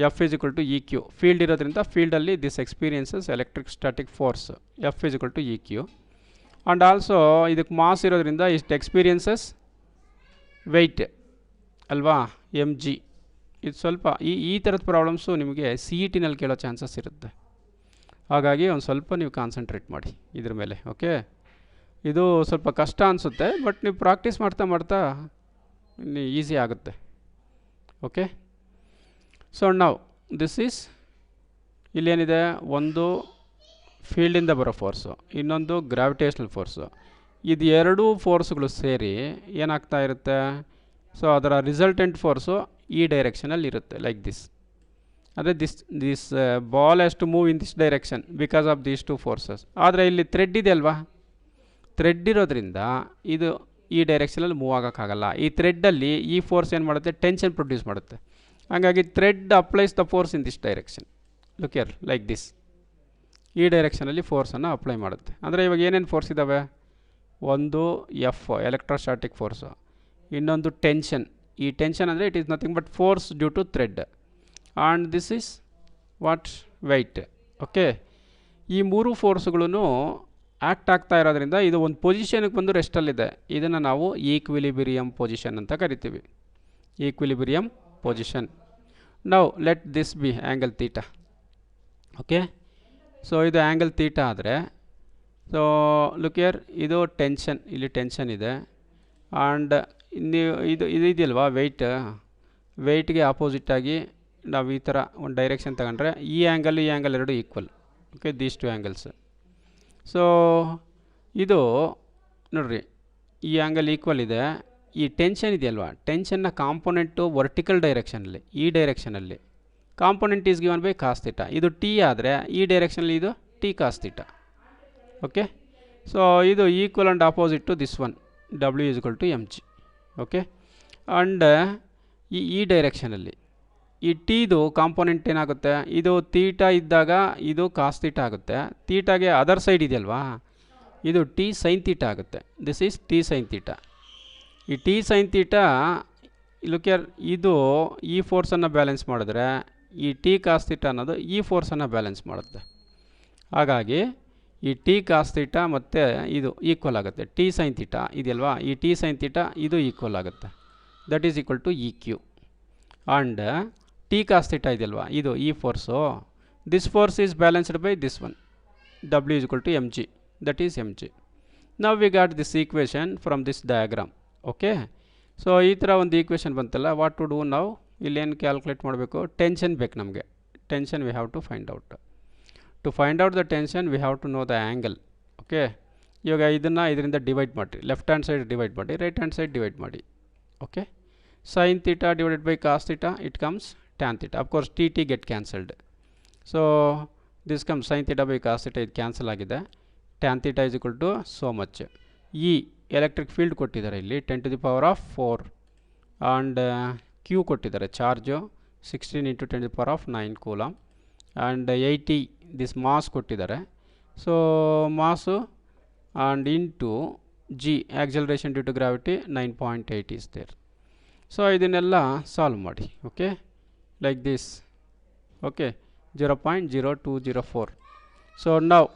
F is equal to EQ. Field ಇರೋದ್ರಿಂದ ಫೀಲ್ಡಲ್ಲಿ this experiences electric static force, F is equal to EQ. And also ಇದಕ್ಕೆ ಮಾಸ್ ಇರೋದ್ರಿಂದ ಇಷ್ಟು ಎಕ್ಸ್ಪೀರಿಯನ್ಸಸ್ ವೆಯ್ಟ್ ಅಲ್ವಾ, mg. ಇದು ಸ್ವಲ್ಪ ಈ ಥರದ ಪ್ರಾಬ್ಲಮ್ಸು ನಿಮಗೆ CET ನಲ್ಲಿ ಕೇಳೋ ಚಾನ್ಸಸ್ ಇರುತ್ತೆ. ಹಾಗಾಗಿ ಒಂದು ಸ್ವಲ್ಪ ನೀವು ಕಾನ್ಸಂಟ್ರೇಟ್ ಮಾಡಿ ಇದ್ರ ಮೇಲೆ. ಓಕೆ, ಇದು ಸ್ವಲ್ಪ ಕಷ್ಟ ಅನಿಸುತ್ತೆ, ಬಟ್ ನೀವು ಪ್ರಾಕ್ಟೀಸ್ ಮಾಡ್ತಾ ಈಸಿ ಆಗುತ್ತೆ. ಓಕೆ, ಸೊ ನಾವು ದಿಸ್ ಈಸ್, ಇಲ್ಲೇನಿದೆ, ಒಂದು ಫೀಲ್ಡಿಂದ ಬರೋ ಫೋರ್ಸು, ಇನ್ನೊಂದು ಗ್ರಾವಿಟೇಷನಲ್ ಫೋರ್ಸು. ಇದು ಎರಡೂ ಫೋರ್ಸ್ಗಳು ಸೇರಿ ಏನಾಗ್ತಾ ಇರುತ್ತೆ, ಸೊ ಅದರ ರಿಸಲ್ಟೆಂಟ್ ಫೋರ್ಸು ಈ ಡೈರೆಕ್ಷನಲ್ಲಿ ಇರುತ್ತೆ, ಲೈಕ್ ದಿಸ್. ಅಂದರೆ this ball has to move in this direction because of these two forces. ಆದರೆ ಇಲ್ಲಿ ಥ್ರೆಡ್ ಇದೆ ಅಲ್ವಾ, ಥ್ರೆಡ್ ಇರೋದ್ರಿಂದ ಇದು ಈ ಡೈರೆಕ್ಷನಲ್ಲಿ ಮೂವ್ ಆಗೋಕ್ಕಾಗಲ್ಲ. ಈ ಥ್ರೆಡ್ಡಲ್ಲಿ ಈ ಫೋರ್ಸ್ ಏನು ಮಾಡುತ್ತೆ, ಟೆನ್ಷನ್ ಪ್ರೊಡ್ಯೂಸ್ ಮಾಡುತ್ತೆ. ಹಾಗಾಗಿ thread applies the force in this direction. Look here, like this. ಈ ಡೈರೆಕ್ಷನಲ್ಲಿ ಫೋರ್ಸನ್ನು ಅಪ್ಲೈ ಮಾಡುತ್ತೆ. ಅಂದರೆ ಇವಾಗ ಏನೇನು ಫೋರ್ಸ್ ಇದ್ದಾವೆ, ಒಂದು F ಎಲೆಕ್ಟ್ರೋಸ್ಟಾಟಿಕ್ ಫೋರ್ಸು, ಇನ್ನೊಂದು ಟೆನ್ಷನ್. ಈ ಟೆನ್ಷನ್ ಅಂದರೆ it is nothing but force due to thread, and this is what, weight. Okay, ಈ ಮೂರು ಫೋರ್ಸ್ಗಳೂ ಆ್ಯಕ್ಟ್ ಆಗ್ತಾ ಇರೋದ್ರಿಂದ ಇದು ಒಂದು ಪೊಸಿಷನ್ಗೆ ಬಂದು ರೆಸ್ಟಲ್ಲಿದೆ. ಇದನ್ನು ನಾವು ಈಕ್ವಿಲಿಬ್ರಿಯಮ್ ಪೊಸಿಷನ್ ಅಂತ ಕರಿತೀವಿ, equilibrium position. Now let this be angle theta. Okay, so ಇದು angle theta ಆದರೆ, ಸೊ ಲುಕ್ ಹಿಯರ್, ಇದು ಟೆನ್ಷನ್, ಇಲ್ಲಿ ಟೆನ್ಷನ್ ಇದೆ, ಆ್ಯಂಡ್ ನೀವು ಇದು ಇದೆಯಲ್ವಾ ವೆಯ್ಟ್ಗೆ ಆಪೋಸಿಟಾಗಿ ನಾವು ಈ ಥರ ಒಂದು ಡೈರೆಕ್ಷನ್ ತಗೊಂಡ್ರೆ ಈ ಆ್ಯಂಗಲ್ ಎರಡು equal. Okay, these two angles. So ಇದು ನೋಡ್ರಿ, ಈ ಆ್ಯಂಗಲ್ ಈಕ್ವಲ್ ಇದೆ. ಈ ಟೆನ್ಷನ್ ಇದೆಯಲ್ವಾ, ಟೆನ್ಷನ್ನ ಕಾಂಪೊನೆಂಟು ವರ್ಟಿಕಲ್ ಡೈರೆಕ್ಷನಲ್ಲಿ, ಈ ಡೈರೆಕ್ಷನಲ್ಲಿ component is given by cos theta. ಇದು ಟಿ ಆದರೆ ಈ ಡೈರೆಕ್ಷನಲ್ಲಿ ಇದು T cos theta. Okay, so ಇದು equal and opposite to this one, W is equal to mg. Okay, and ಈ ಡೈರೆಕ್ಷನಲ್ಲಿ ಈ ಟಿದು ಕಾಂಪೋನೆಂಟ್ ಏನಾಗುತ್ತೆ, ಇದು ತೀಟಾ ಇದ್ದಾಗ ಇದು ಕಾಸ್ ತೀಟಾ ಆಗುತ್ತೆ. ತೀಟಾಗೆ ಅದರ್ ಸೈಡ್ ಇದೆಯಲ್ವಾ, ಇದು ಟಿ ಸೈನ್ ತೀಟಾ ಆಗುತ್ತೆ. This is T sine theta. ಈ ಟಿ ಸೈನ್ ತೀಟಾ ಲುಕ್ಯರ್ ಇದು ಈ ಫೋರ್ಸನ್ನು ಬ್ಯಾಲೆನ್ಸ್ ಮಾಡಿದ್ರೆ ಈ ಟಿ ಕಾಸ್ ತೀಟಾ ಅನ್ನೋದು ಈ ಫೋರ್ಸನ್ನು ಬ್ಯಾಲೆನ್ಸ್ ಮಾಡುತ್ತೆ. ಹಾಗಾಗಿ ಈ ಟಿ ಕಾಸ್ ತೀಟಾ ಮತ್ತು ಇದು ಈಕ್ವಲ್ ಆಗುತ್ತೆ. ಟಿ ಸೈನ್ ತೀಟಾ ಇದೆಯಲ್ವಾ, ಈ ಟಿ ಸೈನ್ ತೀಟಾ ಇದು ಈಕ್ವಲ್ ಆಗುತ್ತೆ. That is equal to E Q. And T cos theta ಇದೆಯಲ್ವಾ, ಇದು ಈ force, this force is balanced by this one, W is equal to M G, that is M G. ನಾವು we got this equation from this diagram. Okay, so ಈ ಥರ ಒಂದು equation ಬಂತಲ್ಲ, what to do ನಾವು ಇಲ್ಲೇನು calculate ಮಾಡಬೇಕು, tension ಬೇಕು ನಮಗೆ. Tension we have to find out. To find out the tension we have to know the angle. Okay, ಇವಾಗ ಇದನ್ನು ಇದರಿಂದ ಡಿವೈಡ್ ಮಾಡಿರಿ, ಲೆಫ್ಟ್ ಹ್ಯಾಂಡ್ ಸೈಡ್ ಡಿವೈಡ್ ಮಾಡಿ, ರೈಟ್ ಹ್ಯಾಂಡ್ ಸೈಡ್ ಡಿವೈಡ್ ಮಾಡಿ. Okay, sine theta divided by cos theta, it comes tan theta. Of course T T get cancelled. So this comes sine theta by cos theta, ಇದು cancel ಆಗಿದೆ. Tan theta is equal to so much. ಈ electric field ಕೊಟ್ಟಿದ್ದಾರೆ ಇಲ್ಲಿ 10⁴ and Q ಕೊಟ್ಟಿದ್ದಾರೆ charge 16 × 10⁹ coulomb and 80 this mass ಕೊಟ್ಟಿದ್ದಾರೆ. So mass and into G acceleration due to gravity 9.8 is there. So ಇದನ್ನೆಲ್ಲ solve ಮಾಡಿ. Okay, like this. Okay, 0.0204. So ನಾವು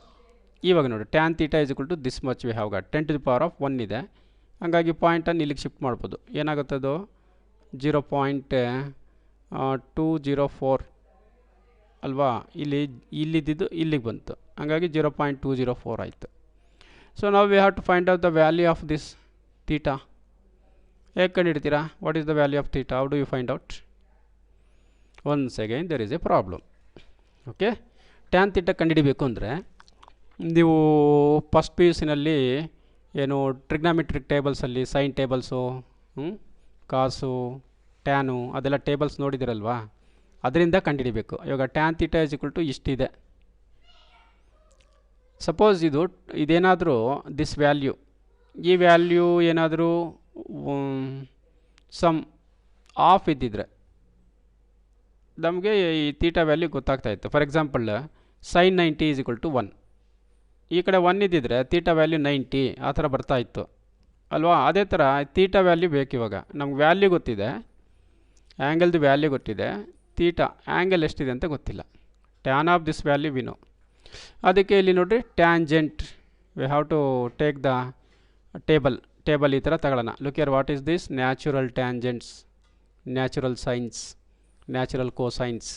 ಇವಾಗ ನೋಡಿ tan theta is equal to this much we have got 10⁻1 ಇದೆ. ಹಾಗಾಗಿ ಪಾಯಿಂಟನ್ನು ಇಲ್ಲಿಗೆ shift ಮಾಡ್ಬೋದು. ಏನಾಗುತ್ತೆ ಅದು 0.204 ಅಲ್ವಾ, ಇಲ್ಲಿದ್ದು ಇಲ್ಲಿಗೆ ಬಂತು, ಹಾಗಾಗಿ 0.204 ಆಯಿತು. ಸೊ ನಾವು we have to find out the value of this theta. ಹೇಗೆ ಕಂಡುಹಿಡ್ತೀರಾ, what is the value of theta, how do you find out? Once again there is a problem. Okay, tan theta ಕಂಡುಹಿಡಿಬೇಕು ಅಂದರೆ ನೀವು first P U ಸಿನಲ್ಲಿ ಏನು trigonometric ಟೇಬಲ್ಸಲ್ಲಿ sine tables, cos, tan ಅದೆಲ್ಲ tables ನೋಡಿದಿರಲ್ವಾ, ಅದರಿಂದ ಕಂಡುಹಿಡಿಬೇಕು. ಇವಾಗ tan theta is equal to ಇಷ್ಟಿದೆ. ಸಪೋಸ್ ಇದೇನಾದರೂ ದಿಸ್ ವ್ಯಾಲ್ಯೂ, ಈ ವ್ಯಾಲ್ಯೂ ಏನಾದರೂ ಸಮ್ ಆಫ್ ಇದ್ದಿದ್ರೆ ನಮಗೆ ಈ ತೀಟಾ ವ್ಯಾಲ್ಯೂ ಗೊತ್ತಾಗ್ತಾಯಿತ್ತು. For example sine 90 is equal to 1, ಈ ಕಡೆ 1 ಇದ್ದಿದ್ರೆ ತೀಟಾ ವ್ಯಾಲ್ಯೂ 90 ಆ ಥರ ಬರ್ತಾಯಿತ್ತು ಅಲ್ವಾ. ಅದೇ ಥರ ತೀಟಾ ವ್ಯಾಲ್ಯೂ ಬೇಕು. ಇವಾಗ ನಮ್ಗೆ ವ್ಯಾಲ್ಯೂ ಗೊತ್ತಿದೆ, ಆ್ಯಂಗಲ್ದು ವ್ಯಾಲ್ಯೂ ಗೊತ್ತಿದೆ, ತೀಟಾ ಆ್ಯಂಗಲ್ ಎಷ್ಟಿದೆ ಅಂತ ಗೊತ್ತಿಲ್ಲ. Tan of this value we know. ಅದಕ್ಕೆ ಇಲ್ಲಿ ನೋಡಿರಿ tangent we have to take the table ಈ ಥರ ತಗೊಳ್ಳೋಣ. Look here, what is this, natural tangents, natural sines, natural cosines.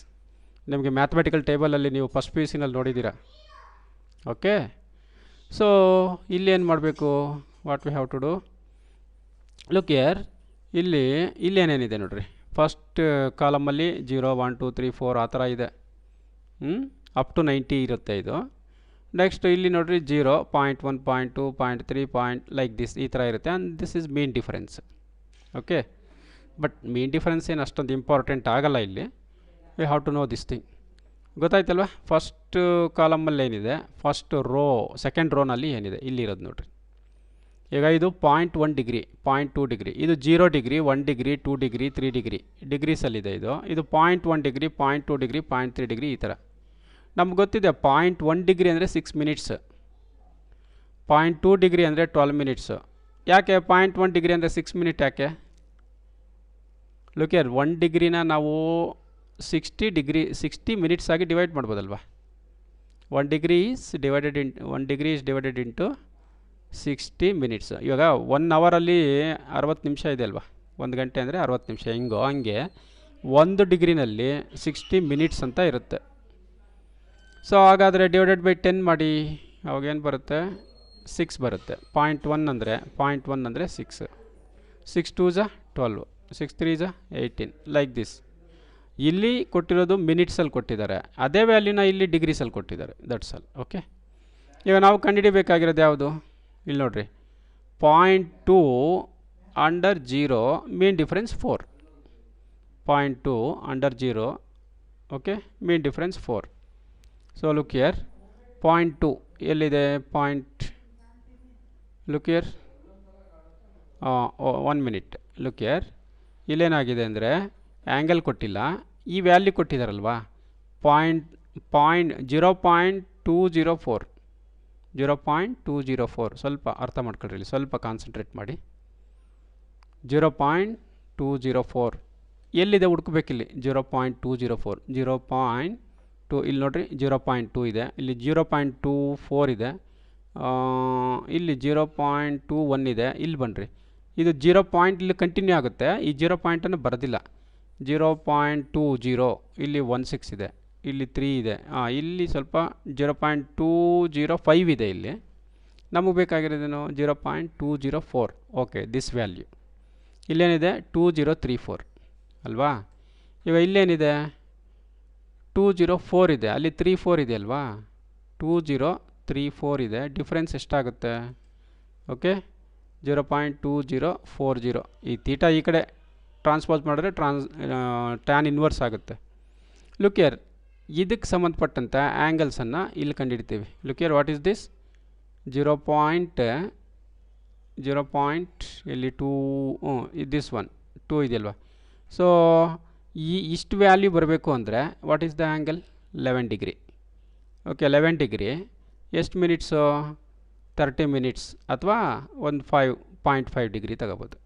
ನಿಮಗೆ ಮ್ಯಾಥಮೆಟಿಕಲ್ ಟೇಬಲಲ್ಲಿ ನೀವು ಫಸ್ಟ್ ಪಿ ಯು ಸಿನಲ್ಲಿ ನೋಡಿದ್ದೀರಾ. ಓಕೆ, ಸೊ ಇಲ್ಲಿ ಏನು ಮಾಡಬೇಕು, what we have to do, look here, ಇಲ್ಲಿ ಏನೇನಿದೆ ನೋಡಿರಿ. ಫಸ್ಟ್ ಕಾಲಮಲ್ಲಿ 0 1 2 3 4 ಆ ಥರ ಇದೆ, ಅಪ್ ಟು 90 ಇರುತ್ತೆ ಇದು. ನೆಕ್ಸ್ಟ್ ಇಲ್ಲಿ ನೋಡಿರಿ 0 0.1 0.2 0.3 ಲೈಕ್ ದಿಸ್ ಈ ಥರ ಇರುತ್ತೆ. And this is mean difference. Okay, but mean difference ಏನು ಅಷ್ಟೊಂದು ಇಂಪಾರ್ಟೆಂಟ್ ಆಗಲ್ಲ ಇಲ್ಲಿ. We have to know this thing. ಗೊತ್ತಾಯ್ತಲ್ವ, ಫಸ್ಟ್ ಕಾಲಮಲ್ಲಿ ಏನಿದೆ, ಫಸ್ಟ್ ರೋ ಸೆಕೆಂಡ್ ರೋನಲ್ಲಿ ಏನಿದೆ, ಇಲ್ಲಿರೋದು ನೋಡಿರಿ. ಈಗ ಇದು 0.1 ಡಿಗ್ರಿ, 0.2 ಡಿಗ್ರಿ, ಇದು 0 ಡಿಗ್ರಿ, 1 ಡಿಗ್ರಿ, 2 ಡಿಗ್ರಿ, 3 ಡಿಗ್ರಿ ಡಿಗ್ರೀಸಲ್ಲಿದೆ. ಇದು 0.1 ಡಿಗ್ರಿ, 0.2 ಡಿಗ್ರಿ, 0.3 ಡಿಗ್ರಿ ಈ ಥರ. ನಮ್ಗೆ ಗೊತ್ತಿದೆ 0.1 ಡಿಗ್ರಿ ಅಂದರೆ 6 ಮಿನಿಟ್ಸ್, 0.2 ಡಿಗ್ರಿ ಅಂದರೆ 12 ಮಿನಿಟ್ಸು. ಯಾಕೆ 0.1 ಡಿಗ್ರಿ ಅಂದರೆ 6 ಮಿನಿಟ್ ಯಾಕೆ? ಲುಕ್ ಹಿಯರ್, 1 ಡಿಗ್ರಿನ ನಾವು 60 ಮಿನಿಟ್ಸ್ ಆಗಿ ಡಿವೈಡ್ ಮಾಡ್ಬೋದಲ್ವಾ. 1 degree is divided into 60 minutes. ಇವಾಗ 1 ಅವರಲ್ಲಿ 60 ನಿಮಿಷ ಇದೆ ಅಲ್ವಾ, 1 ಗಂಟೆ ಅಂದರೆ 60 ನಿಮಿಷ. ಹಂಗೆ 1 ಡಿಗ್ರಿನಲ್ಲಿ 60 ಮಿನಿಟ್ಸ್ ಅಂತ ಇರುತ್ತೆ. ಸೊ ಹಾಗಾದರೆ ಡಿವೈಡೆಡ್ ಬೈ 10 ಮಾಡಿ, ಅವಾಗೇನು ಬರುತ್ತೆ, 6 ಬರುತ್ತೆ. 0.1 ಅಂದರೆ 6, 6 2 = 12, 6 3 = 18 ಲೈಕ್ ದಿಸ್. ಇಲ್ಲಿ ಕೊಟ್ಟಿರೋದು ಮಿನಿಟ್ಸಲ್ಲಿ ಕೊಟ್ಟಿದ್ದಾರೆ, ಅದೇ ವ್ಯಾಲ್ಯೂನ ಇಲ್ಲಿ ಡಿಗ್ರೀಸಲ್ಲಿ ಕೊಟ್ಟಿದ್ದಾರೆ, ದಟ್ಸ್ ಆಲ್. ಓಕೆ, ಈಗ ನಾವು ಕಂಡುಹಿಡಿಬೇಕಾಗಿರೋದು ಯಾವುದು, ಇಲ್ಲಿ ನೋಡಿರಿ, 0.2 under 0 mean difference 4, 0.2 under 0. Okay, mean difference 4. So look here, 0.2 ಎಲ್ಲಿದೆ, look here, 1 minute. Look here, ಇಲ್ಲೇನಾಗಿದೆ ಅಂದರೆ ಆ್ಯಂಗಲ್ ಕೊಟ್ಟಿಲ್ಲ, ಈ ವ್ಯಾಲ್ಯೂ ಕೊಟ್ಟಿದ್ದಾರಲ್ವಾ, zero point two zero four, ಸ್ವಲ್ಪ ಅರ್ಥ ಮಾಡ್ಕೊಳ್ರಿ, ಇಲ್ಲಿ ಸ್ವಲ್ಪ ಕಾನ್ಸಂಟ್ರೇಟ್ ಮಾಡಿ. 0.204 ಎಲ್ಲಿದೆ ಹುಡುಕಬೇಕಿಲ್ಲಿ. 0.204, 0.2, ಇಲ್ಲಿ ನೋಡಿರಿ 0.2 ಇದೆ, ಇಲ್ಲಿ 0.24 ಇದೆ, ಇಲ್ಲಿ 0.21 ಇದೆ. ಇಲ್ಲಿ ಬನ್ನಿರಿ, ಇದು 0 ಪಾಯಿಂಟ್ ಇಲ್ಲಿ ಕಂಟಿನ್ಯೂ ಆಗುತ್ತೆ, ಈ 0 ಪಾಯಿಂಟನ್ನು ಬರೋದಿಲ್ಲ. 0.20, ಇಲ್ಲಿ 16 ಇದೆ, ಇಲ್ಲಿ 3 ಇದೆ, ಇಲ್ಲಿ ಸ್ವಲ್ಪ 0.205 ಇದೆ. ಇಲ್ಲಿ ನಮಗೆ ಬೇಕಾಗಿರೋದೇನು 0.204. Okay, this value. ಇಲ್ಲೇನಿದೆ 2034 ಅಲ್ವಾ. ಇವಾಗ ಇಲ್ಲೇನಿದೆ 204 ಇದೆ, ಅಲ್ಲಿ 34 ಇದೆ ಅಲ್ವಾ. 2034 ಇದೆ, ಡಿಫ್ರೆನ್ಸ್ ಎಷ್ಟಾಗುತ್ತೆ? ಓಕೆ, 0.2040. ಈ ತೀಟಾ ಈ ಕಡೆ ಟ್ರಾನ್ಸ್ಪೋಸ್ ಮಾಡಿದ್ರೆ ಟ್ಯಾನ್ ಇನ್ವರ್ಸ್ ಆಗುತ್ತೆ. ಲುಕ್ ಹಿಯರ್, ಇದಕ್ಕೆ ಸಂಬಂಧಪಟ್ಟಂಥ ಆ್ಯಂಗಲ್ಸನ್ನು ಇಲ್ಲಿ ಕಂಡುಹಿಡ್ತೀವಿ. Look here, what is this? 0. ಇಲ್ಲಿ 2, ದಿಸ್ ಒನ್ 2 ಇದೆಯಲ್ವಾ. ಸೊ ಇಷ್ಟು ವ್ಯಾಲ್ಯೂ ಬರಬೇಕು ಅಂದರೆ what is the angle? 11 degree. Okay, 11 degree ಎಷ್ಟು ಮಿನಿಟ್ಸು? 30 ಮಿನಿಟ್ಸ್ ಅಥವಾ ಒಂದು 5.5 ಡಿಗ್ರಿ ತಗೋಬೋದು.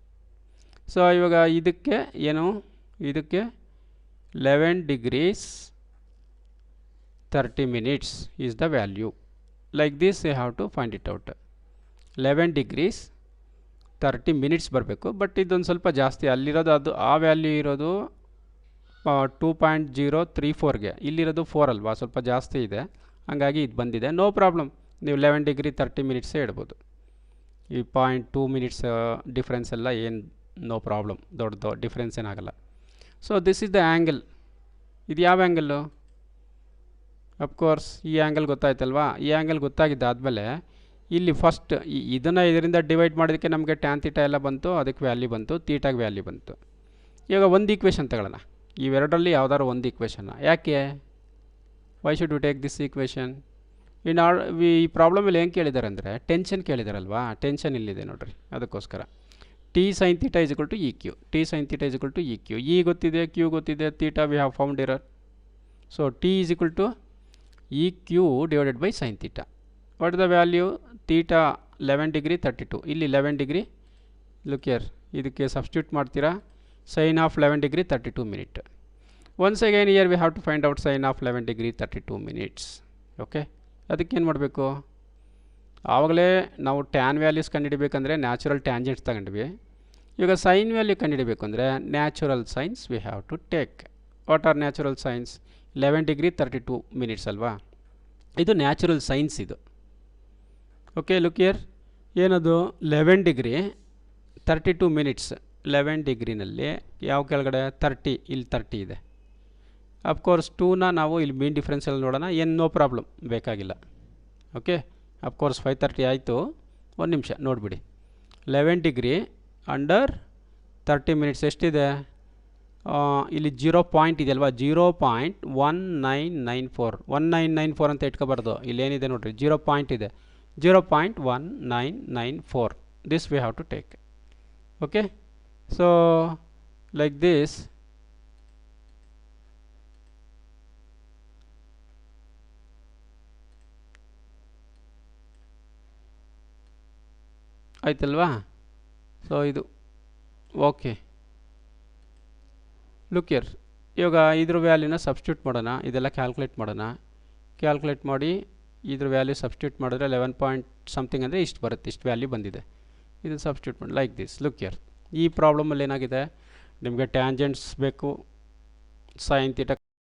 ಸೊ ಇವಾಗ ಇದಕ್ಕೆ ಏನು, ಇದಕ್ಕೆ 11 degrees 30 minutes is the value. Like this you have to find it out. 11 degrees 30 minutes ಬರಬೇಕು. ಬಟ್ ಇದೊಂದು ಸ್ವಲ್ಪ ಜಾಸ್ತಿ, ಅಲ್ಲಿರೋದು ಅದು ಆ ವ್ಯಾಲ್ಯೂ ಇರೋದು 2.034ಗೆ, ಇಲ್ಲಿರೋದು 4 ಅಲ್ವಾ, ಸ್ವಲ್ಪ ಜಾಸ್ತಿ ಇದೆ, ಹಾಗಾಗಿ ಇದು ಬಂದಿದೆ. ನೋ ಪ್ರಾಬ್ಲಮ್, ನೀವು 11 ಡಿಗ್ರಿ 30 ಮಿನಿಟ್ಸೇ ಇಡ್ಬೋದು. ಈ 0.2 ಮಿನಿಟ್ಸ್ ಡಿಫ್ರೆನ್ಸ್ ಎಲ್ಲ ಏನು ನೋ ಪ್ರಾಬ್ಲಮ್, ದೊಡ್ಡದು ಡಿಫ್ರೆನ್ಸ್ ಏನಾಗಲ್ಲ. So this is the angle. ಇದು ಯಾವ ಆ್ಯಂಗಲ್ಲು? ಅಫ್ಕೋರ್ಸ್ ಈ ಆ್ಯಂಗಲ್ ಗೊತ್ತಾಯ್ತಲ್ವಾ. ಈ ಆ್ಯಂಗಲ್ ಗೊತ್ತಾಗಿದ್ದಾದಮೇಲೆ ಇಲ್ಲಿ ಫಸ್ಟ್ ಇದನ್ನು ಇದರಿಂದ ಡಿವೈಡ್ ಮಾಡೋದಕ್ಕೆ ನಮಗೆ ಟ್ಯಾನ್ ತೀಟಾ ಎಲ್ಲ ಬಂತು, ಅದಕ್ಕೆ ವ್ಯಾಲ್ಯೂ ಬಂತು, ತೀಟಾಗೆ ವ್ಯಾಲ್ಯೂ ಬಂತು. ಇವಾಗ ಒಂದು ಈಕ್ವೇಷನ್ ತಗೊಳ್ಳೋಣ, ಇವೆರಡರಲ್ಲಿ ಯಾವ್ದಾದ್ರು ಒಂದು ಈಕ್ವೇಷನ್ನ. ಯಾಕೆ? Why should you take this equation? ಈ ಪ್ರಾಬ್ಲಮಲ್ಲಿ ಏನು ಕೇಳಿದ್ದಾರೆ ಅಂದರೆ ಟೆನ್ಷನ್ ಕೇಳಿದಾರಲ್ವಾ. ಟೆನ್ಷನ್ ಇಲ್ಲಿದೆ ನೋಡಿರಿ, ಅದಕ್ಕೋಸ್ಕರ T sine theta is equal to E Q. T sine theta is equal to E Q. E ಗೊತ್ತಿದೆ, ಕ್ಯೂ ಗೊತ್ತಿದೆ, theta we have found error. So T is equal to E Q divided by sine theta. What is the value? Theta 11 degree 32, ಇಲ್ಲಿ 11 degree. Look here, ಇದಕ್ಕೆ substitute ಮಾಡ್ತೀರಾ, sine of 11 degree 32 minute. Once again here we have to find out sign of 11 degree 32 minutes. Okay, ಅದಕ್ಕೇನು ಮಾಡಬೇಕು? ಆವಾಗಲೇ ನಾವು tan values ಕಂಡುಹಿಡಬೇಕಂದ್ರೆ natural tangents ತಗೊಂಡ್ವಿ. ಇವಾಗ ಸೈನ್ ವ್ಯಾಲ್ಯೂ ಕಂಡುಹಿಡಬೇಕು ಅಂದರೆ natural sines we have to take. What are natural sines? 11 degree 32 minutes ಅಲ್ವಾ, ಇದು ನ್ಯಾಚುರಲ್ ಸೈನ್ಸ್ ಇದು. ಓಕೆ, ಲುಕ್ ಹಿಯರ್, ಏನದು 11 ಡಿಗ್ರಿ 32 ಮಿನಿಟ್ಸ್. 11 ಡಿಗ್ರಿನಲ್ಲಿ ಯಾವ ಕೆಳಗಡೆ 30, ಇಲ್ಲಿ 30 ಇದೆ. ಅಫ್ಕೋರ್ಸ್ 2ನ ನಾವು ಇಲ್ಲಿ ಮೀನ್ ಡಿಫ್ರೆನ್ಸಲ್ಲಿ ನೋಡೋಣ, ಏನು ನೋ ಪ್ರಾಬ್ಲಮ್, ಬೇಕಾಗಿಲ್ಲ. ಓಕೆ, ಅಫ್ಕೋರ್ಸ್ 530 ಆಯಿತು. ಒಂದು ನಿಮಿಷ ನೋಡಿಬಿಡಿ, 11 ಡಿಗ್ರಿ ಅಂಡರ್ 30 ಮಿನಿಟ್ಸ್ ಎಷ್ಟಿದೆ? ಇಲ್ಲಿ 0 ಪಾಯಿಂಟ್ ಇದೆಯಲ್ವಾ, 0.1994 1994 ಅಂತ ಇಟ್ಕೋಬಾರ್ದು, ಇಲ್ಲೇನಿದೆ ನೋಡಿರಿ 0 ಪಾಯಿಂಟ್ ಇದೆ, 0.1994. This we have to take. Okay, so like this ಆಯ್ತಲ್ವಾ. ಸೊ ಇದು ಓಕೆ. ಲುಕ್ ಹಿಯರ್, ಇವಾಗ ಇದ್ರ ವ್ಯಾಲ್ಯೂನ ಸಬ್ಸ್ಟಿಟ್ಯೂಟ್ ಮಾಡೋಣ, ಇದೆಲ್ಲ ಕ್ಯಾಲ್ಕುಲೇಟ್ ಮಾಡೋಣ. ಕ್ಯಾಲ್ಕುಲೇಟ್ ಮಾಡಿ ಇದ್ರ ವ್ಯಾಲ್ಯೂ ಸಬ್ಸ್ಟಿಟ್ಯೂಟ್ ಮಾಡಿದ್ರೆ 11 ಪಾಯಿಂಟ್ ಸಮಥಿಂಗ್ ಅಂದರೆ ಇಷ್ಟು ಬರುತ್ತೆ, ಇಷ್ಟು ವ್ಯಾಲ್ಯೂ ಬಂದಿದೆ. ಇದನ್ನು ಸಬ್ಸ್ಟಿಟ್ಯೂಟ್ ಮಾಡಿ ಲೈಕ್ ದಿಸ್. ಲುಕ್ ಹಿಯರ್, ಈ ಪ್ರಾಬ್ಲಮಲ್ಲಿ ಏನಾಗಿದೆ, ನಿಮಗೆ ಟ್ಯಾಂಜೆಂಟ್ಸ್ ಬೇಕು, ಸೈನ್ ತೀಟಾ